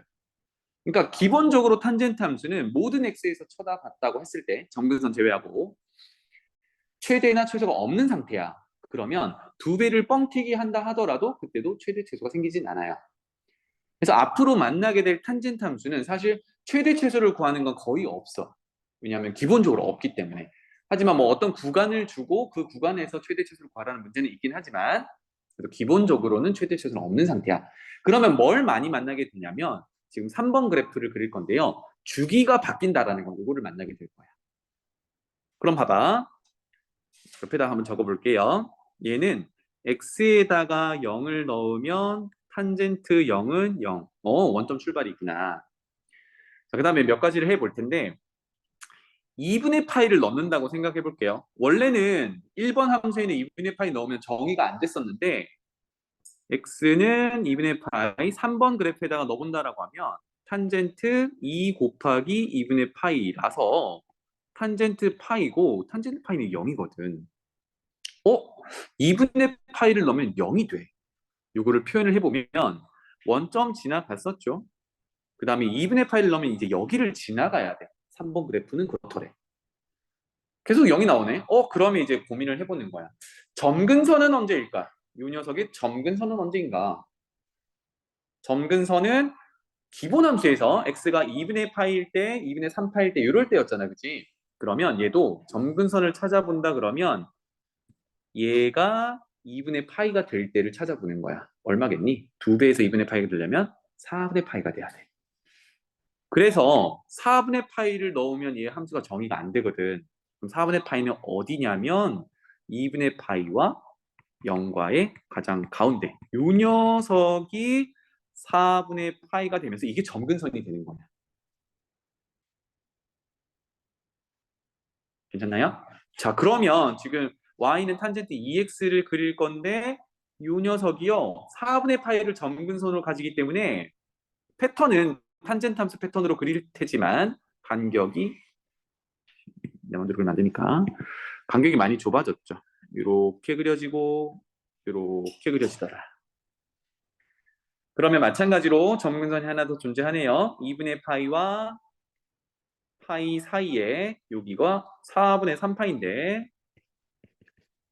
그러니까 기본적으로 탄젠트 함수는 모든 x에서 쳐다봤다고 했을 때 점근선 제외하고 최대나 최소가 없는 상태야. 그러면 2배를 뻥튀기 한다 하더라도 그때도 최대 최소가 생기진 않아요. 그래서 앞으로 만나게 될 탄젠트 함수는 사실 최대 최소를 구하는 건 거의 없어. 왜냐하면 기본적으로 없기 때문에. 하지만 뭐 어떤 구간을 주고 그 구간에서 최대 최소를 구하라는 문제는 있긴 하지만 그래도 기본적으로는 최대 최소는 없는 상태야. 그러면 뭘 많이 만나게 되냐면 지금 3번 그래프를 그릴 건데요. 주기가 바뀐다라는 건 이거를 만나게 될 거야. 그럼 봐봐. 옆에다 한번 적어볼게요. 얘는 x에다가 0을 넣으면 탄젠트 0은 0. 원점 출발이구나. 자, 그 다음에 몇 가지를 해볼 텐데 2분의 파이를 넣는다고 생각해 볼게요. 원래는 1번 함수에는 2분의 파이 넣으면 정의가 안 됐었는데 x는 2분의 파이 3번 그래프에다가 넣어본다라고 하면 탄젠트 2 곱하기 2분의 파이라서 탄젠트 파이고 탄젠트 파이는 0이거든. 2분의 파이를 넣으면 0이 돼. 요거를 표현을 해보면 원점 지나갔었죠. 그 다음에 2분의 파이를 넣으면 이제 여기를 지나가야 돼. 3번 그래프는 그렇더래. 계속 0이 나오네. 그러면 이제 고민을 해보는 거야. 점근선은 언제일까? 이 녀석의 점근선은 언제인가? 점근선은 기본함수에서 x가 2분의 파일 때, 2분의 3파일 때 이럴 때였잖아, 그치? 그러면 얘도 점근선을 찾아본다 그러면 얘가 2분의 파이가 될 때를 찾아보는 거야. 얼마겠니? 2배에서 2분의 파이가 되려면 4분의 파이가 돼야 돼. 그래서 4분의 파이를 넣으면 얘 함수가 정의가 안 되거든. 그럼 4분의 파이는 어디냐면 2분의 파이와 0과의 가장 가운데. 요 녀석이 4분의 파이가 되면서 이게 점근선이 되는 거야. 괜찮나요? 자, 그러면 지금 y는 탄젠트 2x를 그릴 건데 요 녀석이요. 4분의 파이를 점근선으로 가지기 때문에 패턴은 탄젠트 함수 패턴으로 그릴 테지만 간격이 내 마음대로 그리면 안 되니까 간격이 많이 좁아졌죠. 이렇게 그려지고 이렇게 그려지더라. 그러면 마찬가지로 점근선이 하나 더 존재하네요. 2분의 파이와 파이 사이에 여기가 4분의 3파인데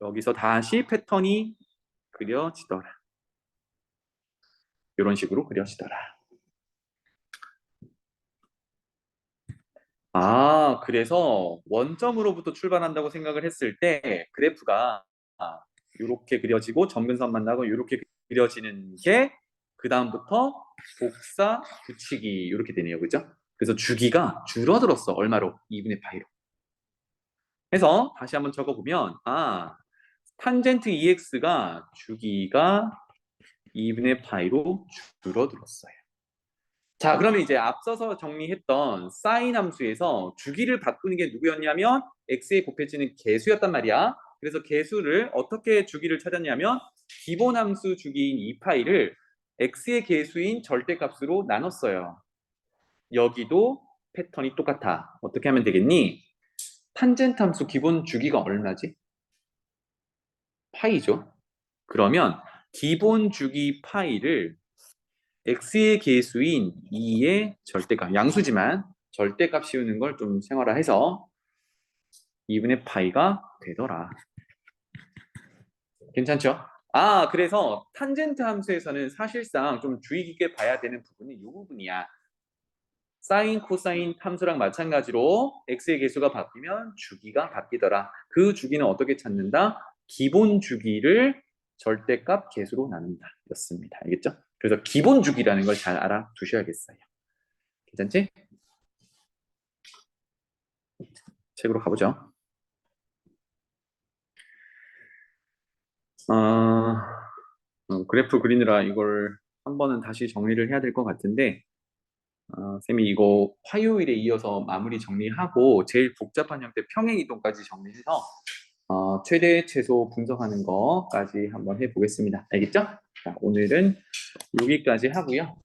여기서 다시 패턴이 그려지더라. 이런 식으로 그려지더라. 그래서 원점으로부터 출발한다고 생각을 했을 때 그래프가 이렇게 그려지고 점근선 만나고 이렇게 그려지는 게 그 다음부터 복사 붙이기 이렇게 되네요. 그죠? 그래서 주기가 줄어들었어. 얼마로? 2분의 파이로. 해서 다시 한번 적어보면 탄젠트 EX가 주기가 2분의 파이로 줄어들었어요. 자, 그러면 이제 앞서서 정리했던 사인 함수에서 주기를 바꾸는 게 누구였냐면 x에 곱해지는 개수였단 말이야. 그래서 개수를 어떻게 주기를 찾았냐면 기본 함수 주기인 2파이를 x의 개수인 절대값으로 나눴어요. 여기도 패턴이 똑같아. 어떻게 하면 되겠니? 탄젠트 함수 기본 주기가 얼마지? 파이죠. 그러면 기본 주기 파이를 x의 개수인 2의 절대값, 양수지만 절대값 씌우는 걸 좀 생활화해서 2분의 파이가 되더라. 괜찮죠? 그래서 탄젠트 함수에서는 사실상 좀 주의 깊게 봐야 되는 부분이 이 부분이야. 사인, 코사인 함수랑 마찬가지로 x의 개수가 바뀌면 주기가 바뀌더라. 그 주기는 어떻게 찾는다? 기본 주기를 절대값 개수로 나눈다. 였습니다. 알겠죠? 그래서 기본 주기라는 걸 잘 알아두셔야겠어요. 괜찮지? 책으로 가보죠. 그래프 그리느라 이걸 한 번은 다시 정리를 해야 될 것 같은데 쌤이 이거 화요일에 이어서 마무리 정리하고 제일 복잡한 형태 평행이동까지 정리해서 최대 최소 분석하는 거까지 한번 해보겠습니다. 알겠죠? 자, 오늘은 여기까지 하고요.